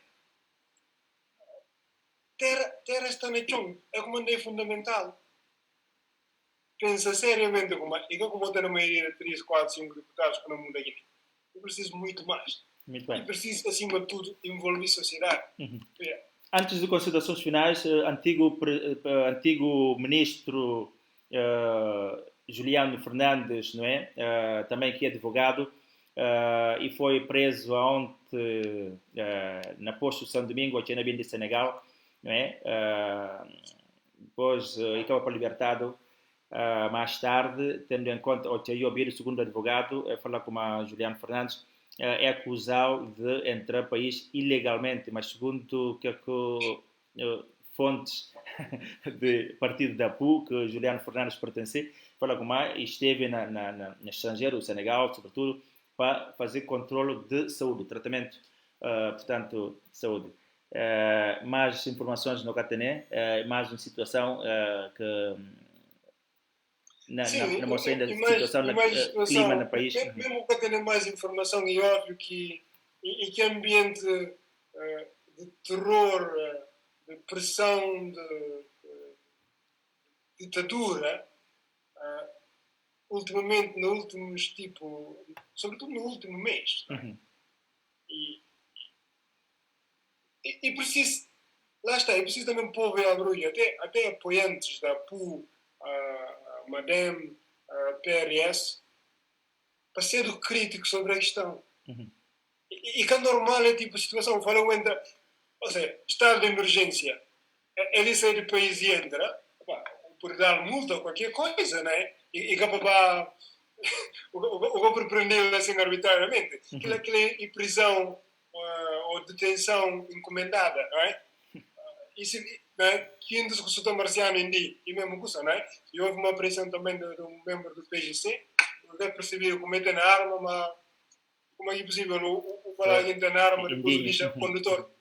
Terra está na chão, é como é fundamental. pensa seriamente e como tem a maioria de 3, 4, 5 deputados que não muda aqui. Eu preciso muito mais. Muito bem. E preciso, acima de tudo, envolver a sociedade. Antes de considerações finais, antigo ministro Juliano Fernandes, não é? Também que é advogado, e foi preso ontem na posto São Domingo, aqui na Bina de Senegal, não é? Depois acaba por libertado mais tarde, tendo em conta, o Obiero, o segundo advogado, falar com a Juliano Fernandes, é acusado de entrar no país ilegalmente, mas segundo que fontes do partido da PU, que Juliano Fernandes pertence, fala com esteve no estrangeiro, no Senegal, sobretudo, para fazer controle de saúde, tratamento, portanto, saúde. Mais informações no Catené, mais uma situação que na moção da situação do clima no país. Mesmo para ter mais informação, e óbvio que ambiente de terror, de pressão, de ditadura, ultimamente, sobretudo no último mês. E preciso, lá está, é preciso também pôr a brulha, até apoiantes da PU, Madame, PRS, para ser crítico sobre a questão. E que é normal é tipo a situação, ou seja, estado de emergência, ele sai do país e entra, por dar multa ou qualquer coisa, né? E que para o prender assim arbitrariamente. Aquilo é prisão ou detenção encomendada, não é? Isso, que ainda se consulta marciano e mesmo coisa, não é? E houve uma pressão também de um membro do PGC, que percebeu como é na arma, mas como é possível o falar que tem na arma, depois deixa o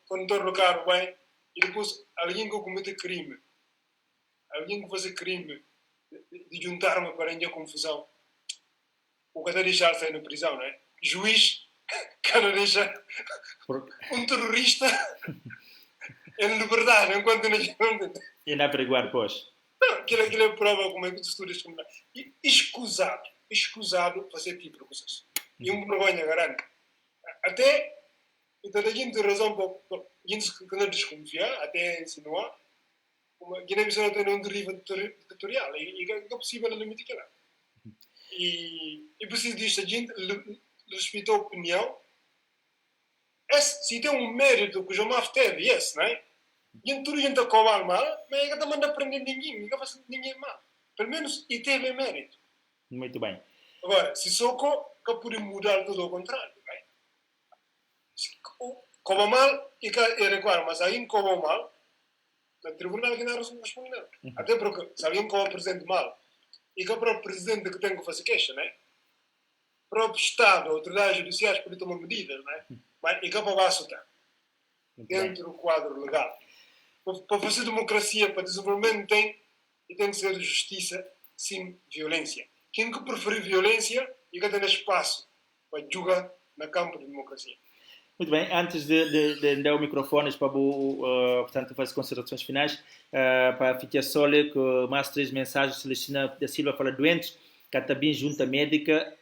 condutor do carro bem, e depois alguém que comete crime, alguém que faz crime, de juntar-me para a confusão, o que até deixar sair na prisão, não é? Juiz, que não deixa um terrorista em liberdade, enquanto não... E não averiguar depois. Não, aquilo é prova como é que tu estudas. E escusado fazer tipo de coisas. E uma vergonha grande. Até, então a gente tem razão para gente que não desconfiar, até insinuar, como Guiné-Bissau tem um deriva ditatorial, e é possível limitar aquilo. E preciso disto, a gente respeitou a opinião. Se tem um mérito que o Jamaf teve, não é? E tudo a gente cobra mal, mas ele também não aprende ninguém, não faz ninguém mal. Pelo menos, e teve mérito. Muito bem. Agora, se só que pode mudar tudo ao contrário, não é? Cobra mal, e claro, mas alguém cobra mal, no tribunal que não responde nada. Até porque, se alguém cobra o presidente mal, e que é o próprio presidente que tem que fazer queixa, não é? O próprio Estado, autoridades judiciais podem tomar medidas, não é? Mas e que é para assustar dentro do quadro legal. Para fazer democracia, para desenvolvimento tem que ser justiça sem violência. Quem que preferir violência e que tem espaço para julgar no campo de democracia. Muito bem, antes de dar o microfone para portanto, fazer considerações finais, para ficar só ler que mais 3 mensagens, Celestina da Silva fala doentes, que também junta médica,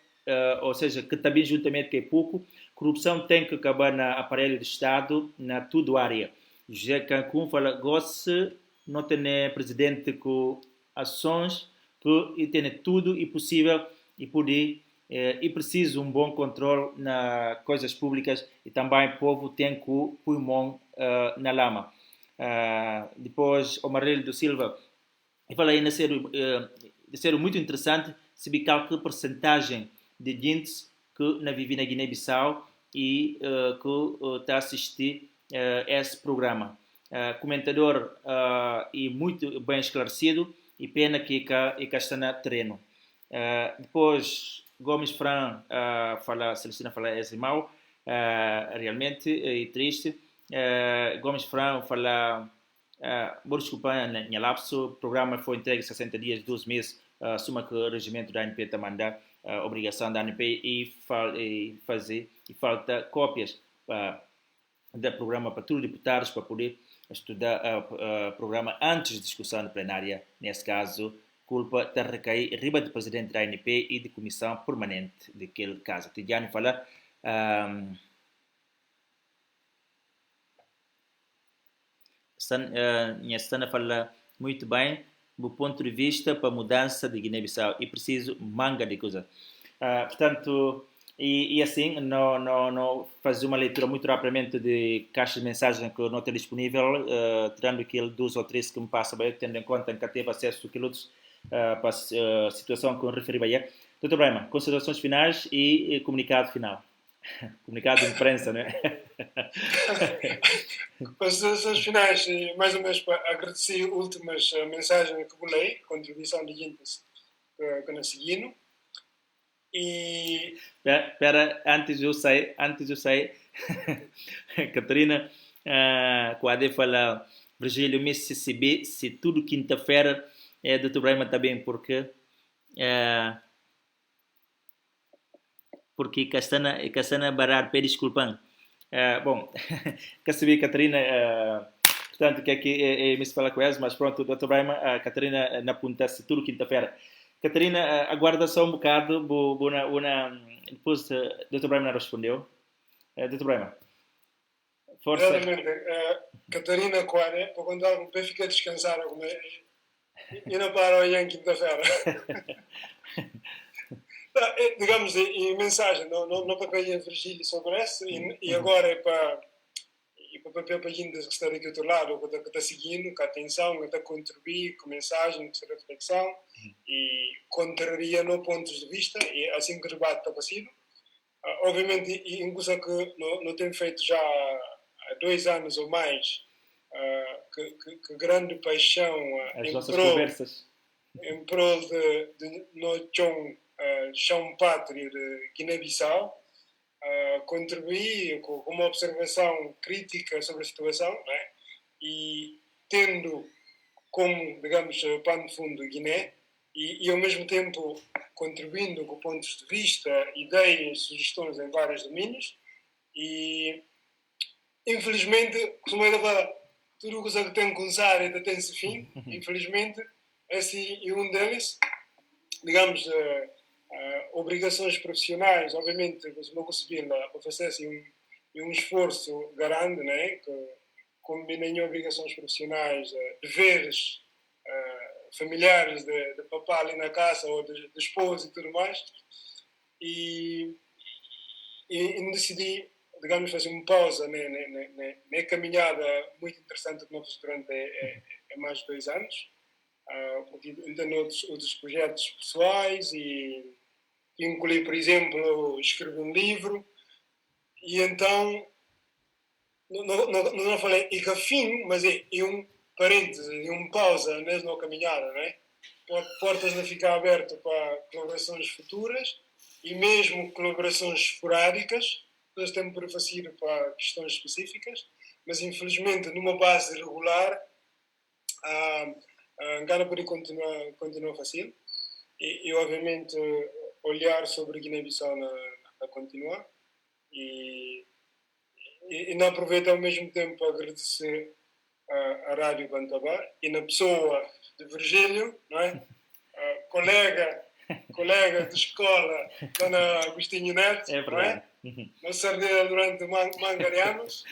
ou seja, que também junta médica é pouco, corrupção tem que acabar na aparelho de Estado, na tudo área. José Cancún fala, goste, não tem presidente com ações, que tem tudo e possível e poder, e preciso um bom controle nas coisas públicas e também o povo tem que o pulmão na lama. Depois, o Marelo do Silva fala aí de ser muito interessante se bicar que porcentagem de gente que na vive na Guiné-Bissau e que está a assistir esse programa. Comentador e muito bem esclarecido e pena que está no terreno. Depois, Gomes Fran fala, Celestina fala é mal, realmente e triste. Gomes Fran fala, vou desculpar, minha lapso, o programa foi entregue 60 dias, 12 meses, suma que o regimento da ANP está mandando obrigação da ANP e falta cópias do programa para todos os deputados para poder estudar o programa antes da discussão plenária, nesse caso, culpa de recair riba do presidente da ANP e de comissão permanente daquele caso. Tidiane fala... Estana fala muito bem do ponto de vista para a mudança de Guiné-Bissau e preciso manga de coisa. Portanto, e assim, não fazer uma leitura muito rapidamente de caixa de mensagem que não tem disponível, tirando aquele 2 ou 3 que me passa bem, tendo em conta que teve acesso a aqueles para a situação que eu referi bem. Doutor Brema, considerações finais e comunicado final. Comunicado de imprensa, não é? Considerações finais, mais ou menos para agradecer as últimas mensagens que eu li, contribuição de Guintes que nos seguiram. E... Espera, antes de eu sair, Catarina, quando fala, Virgílio, Mississippi, se tudo quinta-feira é do Brema também, porque Castana Barar, pede desculpa. Bom, quer saber, Catarina, portanto, que aqui me fala com eles, mas pronto, Dr. Brema, Catarina na punta, se tudo quinta-feira. Catarina, aguarda só um bocado, depois Dr. Brema não respondeu. Dr. Brema, força. Exatamente. Catarina, para contar com o pé, fica descansada. E não para amanhã, quinta-feira. Digamos, em mensagem, não para pedir a Virgílio sobre isso, e agora é para o papel para gente que está aqui do outro lado, que está seguindo, com atenção, que está a contribuir, com mensagem, com reflexão, e contraria no pontos de vista, e assim que o debate está passando. Obviamente, em coisa que não tem feito já há 2 anos ou mais, que grande paixão as nossas conversas em prol de no chão pátrio de Guiné-Bissau, contribuir com uma observação crítica sobre a situação, né? E tendo como, digamos, pano de fundo Guiné, e ao mesmo tempo contribuindo com pontos de vista, ideias, sugestões em vários domínios. E infelizmente, como eu falar, tudo o que tem que começar ainda tem-se fim. Infelizmente, esse é um deles. Digamos, obrigações profissionais, obviamente, se não conseguir para fazer assim, um esforço grande, né? Que combinem obrigações profissionais, deveres familiares de papá ali na casa ou de esposa e tudo mais. E decidi, digamos, fazer uma pausa na caminhada muito interessante que nós durante mais de 2 anos. Porque tenho outros projetos pessoais e incluí, por exemplo, escrever um livro. E então, não falei e que fim, mas é um parêntese, uma pausa mesmo na caminhada, né? Portas não ficar abertas para colaborações futuras e mesmo colaborações esporádicas, nós temos por fazer para questões específicas, mas infelizmente numa base regular, Ghana pode continuar a fazer e obviamente olhar sobre Guiné-Bissau na continuar e não aproveito ao mesmo tempo a agradecer a Rádio Bantabar e na pessoa de Virgílio, não é? Colega de escola, Dona Agostinho Neto, não é? Nós servimos durante mangarianos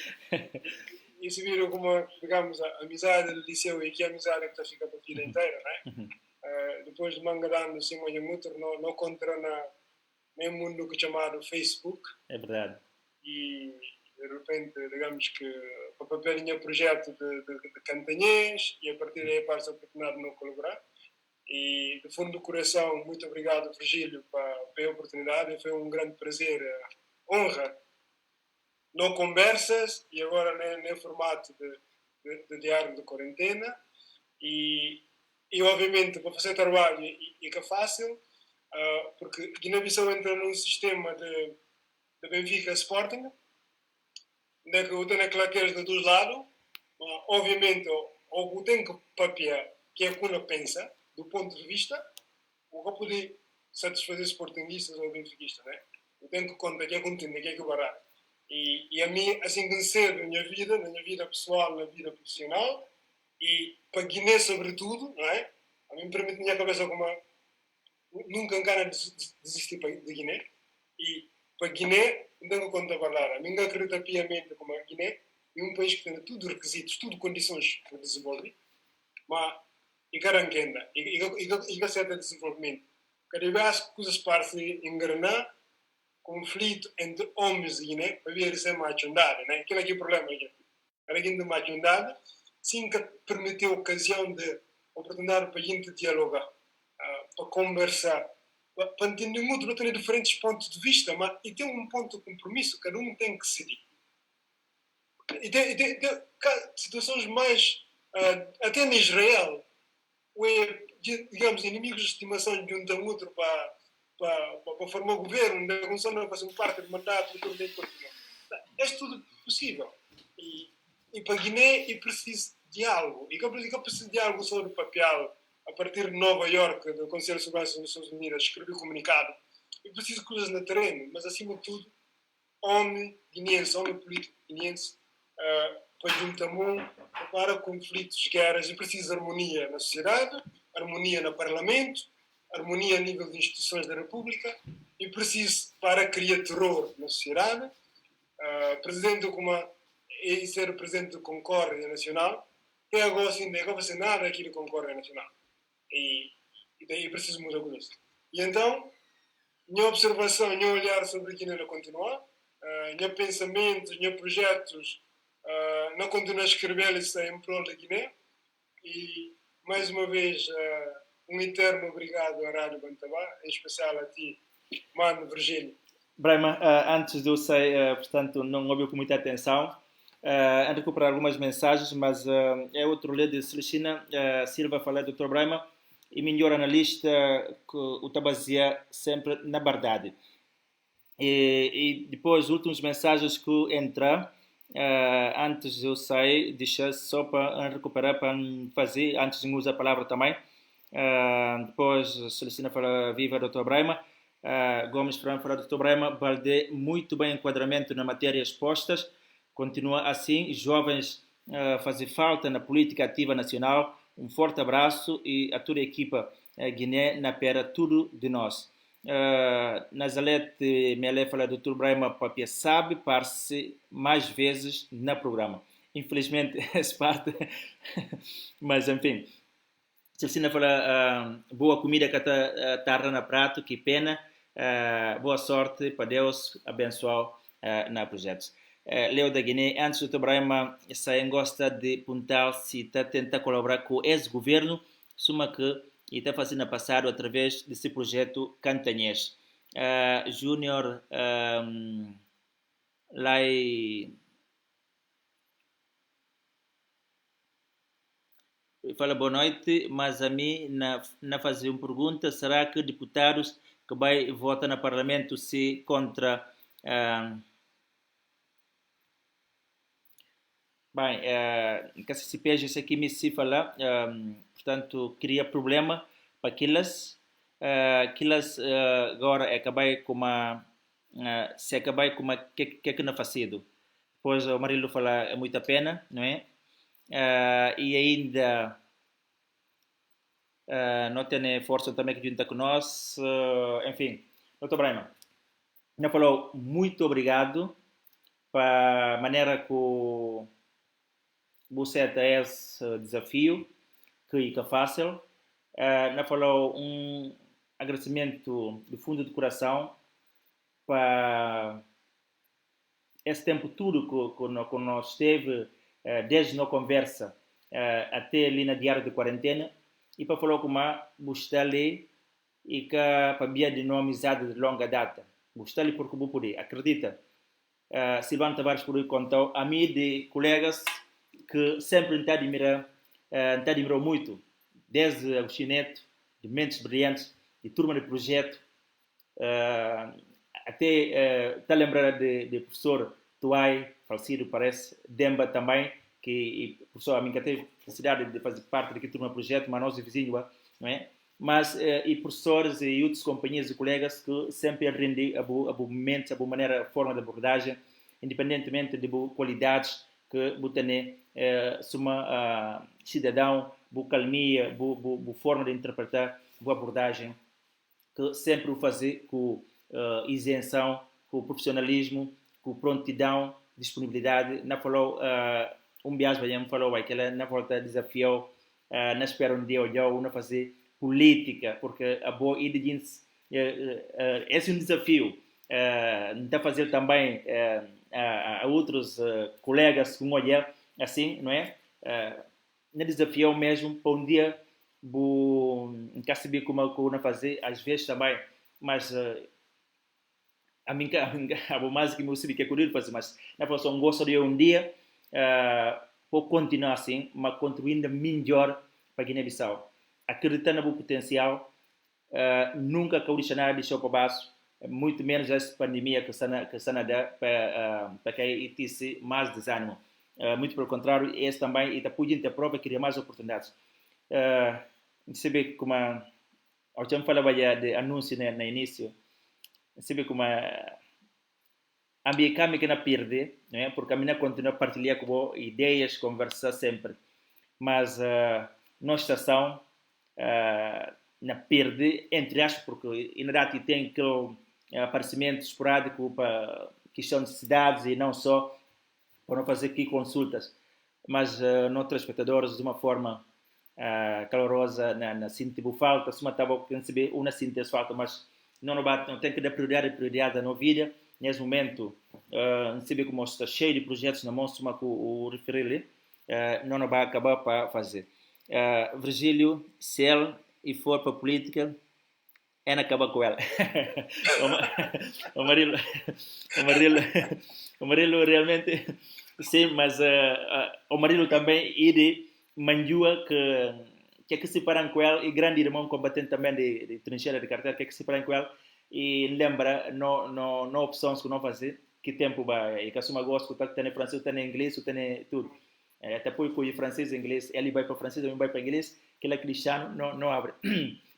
e se viram como, digamos, a amizade do liceu e que a amizade que fica para a vida inteira, não é? Depois de manga de anos, sim, muito, não contra nem mundo que chamado Facebook. É verdade. E de repente, digamos que o papel tinha projeto de Cantanhês e a partir daí passa a oportunidade de não colaborar. E do fundo do coração, muito obrigado, Virgílio, pela oportunidade. Foi um grande prazer, honra. Não conversas e agora nem formato de diário de quarentena. E obviamente, para fazer trabalho e que é fácil, porque Guiné-Bissau entra num sistema de Benfica Sporting, onde é que eu tenho aquelas de 2 lados, obviamente, ou tem que papiar que é como pensa, do ponto de vista, ou que pode satisfazer sportingistas ou benfiquistas, né? Eu tenho que contar que é contigo, que é que barato. E a mim, assim que cedo, na minha vida pessoal, na vida profissional, e para Guiné sobretudo, não é? mim permite minha cabeça como nunca engana desistir de Guiné e para Guiné não tenho conta palavra. Ninguém acredita piamente como a Guiné é um país que tem tudo requisitos, tudo condições para desenvolver, mas e garanquenda, e certo desenvolvimento. Cada vez as coisas parecem engrenar, conflito entre homens de Guiné, para ver se é machundada, né? Aquilo aqui é o problema, gente. Era aqui de machundada, sim que permitiu a ocasião de oportunidade para a gente dialogar, para conversar, para entender muito, ter diferentes pontos de vista, mas e tem um ponto de compromisso, cada um tem que seguir. E tem situações mais, até em Israel, digamos, inimigos de estimação de um outro para formar o governo, da Constituição não fazer parte do mandato do governo de Portugal. É tudo possível. E para a Guiné é preciso diálogo. E que eu preciso de diálogo sobre o papel, a partir de Nova Iorque, do Conselho de Segurança das Nações Unidas, escrevi comunicado. E preciso de coisas no terreno, mas acima de tudo, homem guineense, homem político guineense, para juntar para conflitos, guerras, e preciso de harmonia na sociedade, harmonia no Parlamento, harmonia a nível de instituições da República, e preciso para criar terror na sociedade. Presidente como e ser presidente da Concórdia Nacional, até agora assim, não vai ser nada aqui da Concórdia Nacional. E daí preciso mudar com isso. E então, minha observação, meu olhar sobre a Guiné continua, meus pensamentos, meus projetos, não continuo a escrever isso em prol da Guiné. E, mais uma vez, um eterno obrigado à Rádio Bantabá, em especial a ti, Mano Virgílio. Braima, antes de eu sair, portanto, não ouviu com muita atenção, a recuperar algumas mensagens, mas é outro lado de Celestina Silva falar do Dr. Braima, e melhor analista que o baseia sempre na verdade. E depois, últimas mensagens que entra, antes de eu sair, deixa só para recuperar, para fazer, antes de usar a palavra também. Depois, Celestina fala viva Dr. Braima. Gomes Fran fala Dr. Braima, Balde, muito bem enquadramento na matéria expostas. Continua assim, jovens fazem falta na política ativa nacional. Um forte abraço e a toda a equipa Guiné na pera tudo de nós. Nazareth Mele fala do Dr. Braima Papia sabe, parece mais vezes no programa. Infelizmente, essa parte, mas enfim. Celcina fala boa comida que está na prato, que pena. Boa sorte para Deus abençoar na projetos. Leo da Guiné, antes do Braima, Saem gosta de apontar se está tentando colaborar com o ex-governo, suma que está fazendo passado através desse projeto Cantanhês. Júnior Lai fala boa noite, mas a mim na fazer uma pergunta, será que deputados que vai votar no Parlamento se contra bem, que se peja isso aqui me se fala, portanto, cria problema para aquelas agora acabar com uma se acabar com uma que não fazido. Depois o Marilo fala é muita pena, não é? E ainda não tem força também que junta com nós, enfim, doutor Braima, não falou muito obrigado para a maneira que você até esse desafio que é fácil, não falou um agradecimento do fundo do coração para esse tempo tudo que nós teve desde a conversa até ali na diária de quarentena e para falar com uma gostei e que para via de uma amizade de longa data gostei porque vou poder acredita Silvano Tavares por contou a mim de colegas que sempre te admirou muito desde o Chineto de mentes brilhantes de turma de projeto até está lembrando de professor Tuai, falecido parece, Demba também, que professor, a mim que teve felicidade de fazer parte daquele turma projeto, mas nós vizinhos, não é? Mas, e professores e outros companheiros e colegas que sempre rendem a boa maneira, a forma de abordagem, independentemente de boas qualidades que você tem, uma cidadão boa calmia, boa forma de interpretar, boa abordagem, que sempre o fazer com isenção, com profissionalismo, com prontidão, disponibilidade. Não falou, viagem, vai falou, que ela na volta desafiou, na espera um dia olhou, não fazer política, porque a boa ideia é um desafio. Não está a fazer também a outros colegas com olhar assim, não é? No desafio mesmo, para um dia, não quer saber como eu fazer, às vezes também, mas a mim mais que me que é curioso fazer, mas na função gosto de um dia vou continuar assim, mas contribuindo melhor para a Guiné-Bissau, acreditando no potencial, nunca condicionar deixou para baixo, muito menos essa pandemia que está a dar para que tivesse mais desânimo. Muito pelo contrário, esse também está podendo prova criar mais oportunidades. Sabe como a gente falava de anúncio no início, sabe como a minha câmera que não perde, não é? Porque a minha continua a partilhar com ideias, conversar sempre, mas nossa estação não perde, entre aspas, porque na verdade tem aquele aparecimento esporádico para questão de cidades e não só, para não fazer aqui consultas, mas nossos espectadores de uma forma calorosa, na síntese falta, se matava a receber uma síntese falta, mas não tem que dar prioridade na vida. Nesse momento, não sei como está cheio de projetos na mão, como o referir, não vai acabar para fazer. Virgílio, se ele e for para a política, é na acabar com ela. O Marilo realmente, sim, mas o Marilo também ide Manjua que é que se param com ela e grande irmão combatente também de trincheira de carteira que é que se param com ela e lembra não opções que não fazer que tempo vai e que assuma gosto que tem em francês tem em inglês tem tudo até por com francês e inglês ele vai para francês ele vai para inglês que ele é cristiano não abre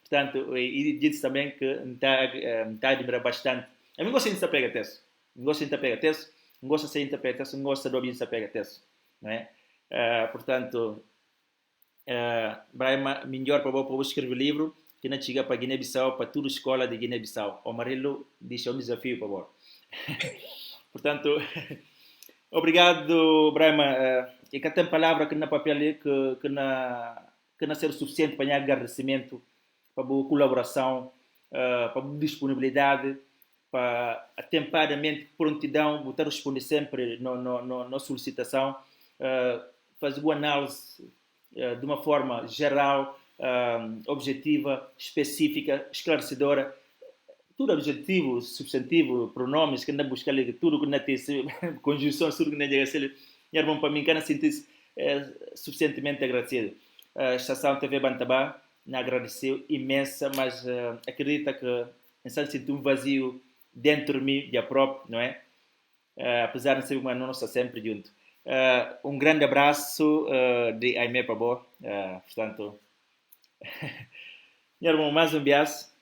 portanto e diz também que está a admirar bastante eu não gosto de se pegar texto não gosto de pegar texto não gosto de ser interpretação não gosto de ouvir se pegar texto não é portanto Brahma melhor para eu escrever livro que não chega para Guiné-Bissau, para toda a escola de Guiné-Bissau. O Amarelo deixa um desafio, por favor. Portanto, obrigado, Brahma. E que tem palavra que na papel que não ser suficiente para agradecimento, para a colaboração, para a disponibilidade, para atempadamente prontidão, botar responder sempre na solicitação, fazer uma análise de uma forma geral, objetiva, específica, esclarecedora. Tudo objetivo, substantivo, pronomes, que anda buscar tudo que não tem conjunção, tudo que não chega a ser. É bom para mim que não sentir suficientemente agradecido. A estação TV Bantabá me agradeceu imensa, mas acredita que insan sentir um vazio dentro de mim, de próprio, não é? Apesar de ser uma não está sempre junto. Um grande abraço de Aimé Pabor, portanto, meu irmão, mais um bias,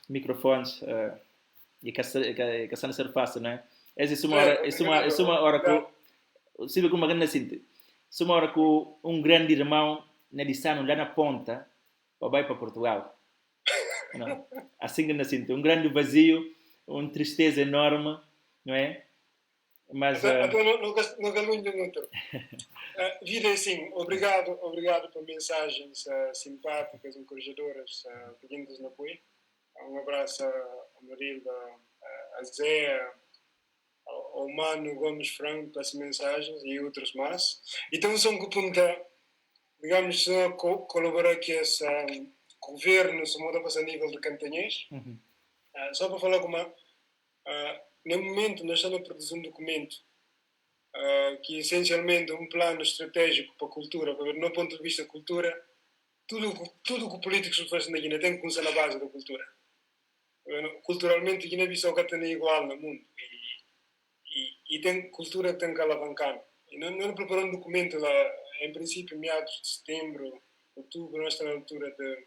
microfones, e que a ser fácil, não é? Essa é uma hora que, se vê como uma grande síntese, é uma hora que um grande irmão, na lição, lá na ponta, vai para Portugal. Não? Assim que na síntese, um grande vazio, uma tristeza enorme, não é? Mas não calunho muito. Vida assim, obrigado por mensagens simpáticas, encorajadoras, pedindo-nos no apoio. Um abraço ao Marilda, a Zé, ao Mano Gomes Franco para as mensagens e outros mais. Então, só que punta, digamos, colaborar com esse governo, se muda para a nível de Cantanhês. Só para falar como no momento nós estamos a produzir um documento que essencialmente é um plano estratégico para a cultura, para ver, no ponto de vista da cultura, tudo que o político se faz na Guiné tem que começar na base da cultura. Culturalmente, a Guiné-Bissau é igual no mundo e tem cultura que tem que alavancar. E não preparamos um documento lá, em princípio, meados de setembro, outubro, nós estamos na altura de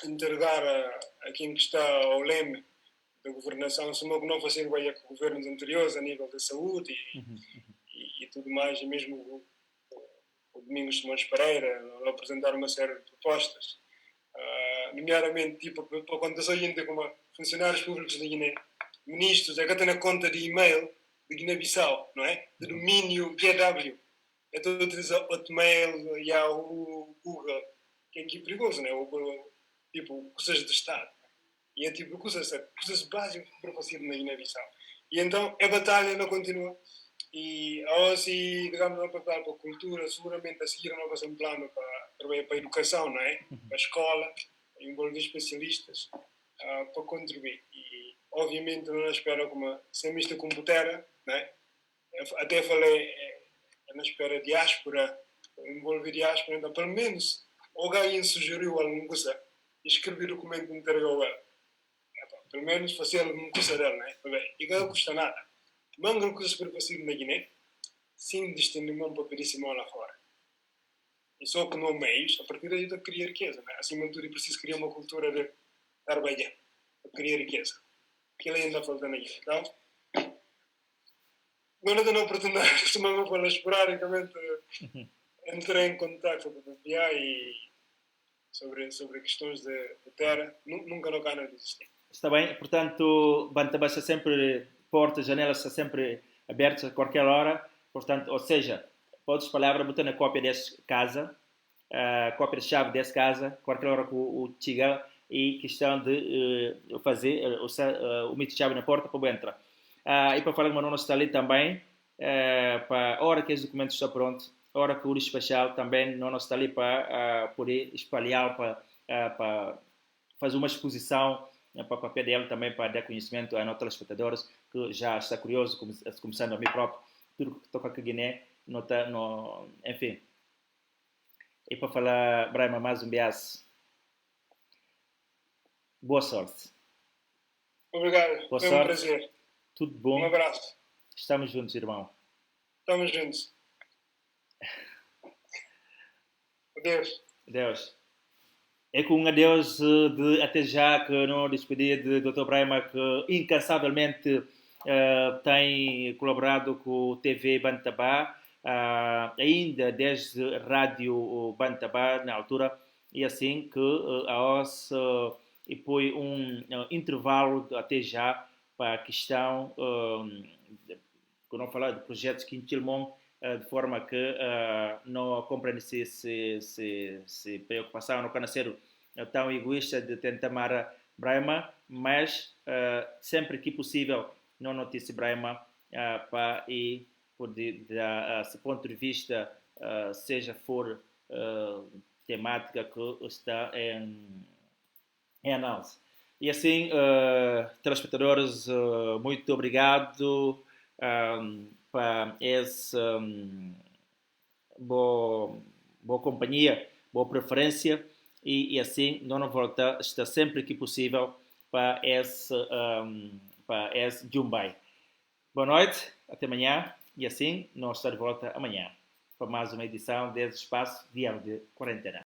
interrogar a quem está ao leme da governação, se não fazer igual a governos anteriores a nível da saúde e tudo mais, e mesmo o Domingos Simões Pereira, a apresentar uma série de propostas, nomeadamente tipo, para quando hoje em dia como funcionários públicos da Guiné, ministros, é que tem a conta de e-mail de Guiné-Bissau, não é? De domínio GW. Então utiliza Hotmail, Yahoo, Google, que é aqui perigoso, né? Tipo, coisas de Estado. E é tipo coisas básicas para você na Guiné-Bissau. E então a batalha não continua. E ao se, digamos, não para a cultura, seguramente a seguir não vai ser um plano para a educação, não é? Para a escola, envolver especialistas para contribuir. E obviamente não espero como sem isto com Butera, não é? Até falei na espera diáspora, envolver diáspora, então pelo menos alguém sugeriu alguma coisa, escrever documento interior, pelo menos fazer alguma coisa dela, né? E não custa nada. Manga coisas para fazer na Guiné, sem distinção para pedir simão lá fora. E só que não meios, a partir daí, de criar riqueza, né? Acima de tudo, é preciso criar uma cultura de trabalhar, para criar riqueza. Aquilo ainda falta na Guiné. Então, não tenho a oportunidade, se me falar esporadicamente, entrei em contato com o PPA e sobre questões de terra, nunca no canal existem. Está bem, portanto, Bantaba está sempre, portas, janelas está sempre abertas a qualquer hora, portanto, ou seja, outras palavras, botando a cópia dessa casa, a cópia de chave dessa casa, qualquer hora com o Tiga, e questão de fazer o mito de chave na porta para entrar. E para falar que o Manono está ali também, para a hora que os documentos estão prontos, a hora que o especial também não está ali para poder espalhar, para fazer uma exposição para o PDL também para dar conhecimento a nossos telespectadores que já está curioso, começando a mim próprio, tudo que toca aqui em Guiné, enfim. E para falar, Brahma, mais um bias. Boa sorte. Obrigado, boa foi sorte. Um prazer. Tudo bom. Um abraço. Estamos juntos, irmão. Estamos juntos. Adeus. Adeus. É com um adeus de até já que não despedi de Dr. Brahma, que incansavelmente tem colaborado com o TV Bantaba, ainda desde Rádio Bantaba, na altura, e assim que a OS e põe um intervalo até já para a questão, que não falar de projetos que Quintilmon, de forma que não compreende se preocupação, não quer ser tão egoísta de tentar amar Brahma, mas sempre que possível não notícia Brahma para ir poder dar esse ponto de vista, seja for temática que está em análise. E assim, telespectadores, muito obrigado para essa boa companhia, boa preferência, e assim não volta, está sempre que possível para esse Jumbai. Boa noite, até amanhã, e assim nós estamos de volta amanhã para mais uma edição desse espaço Diário de Quarentena.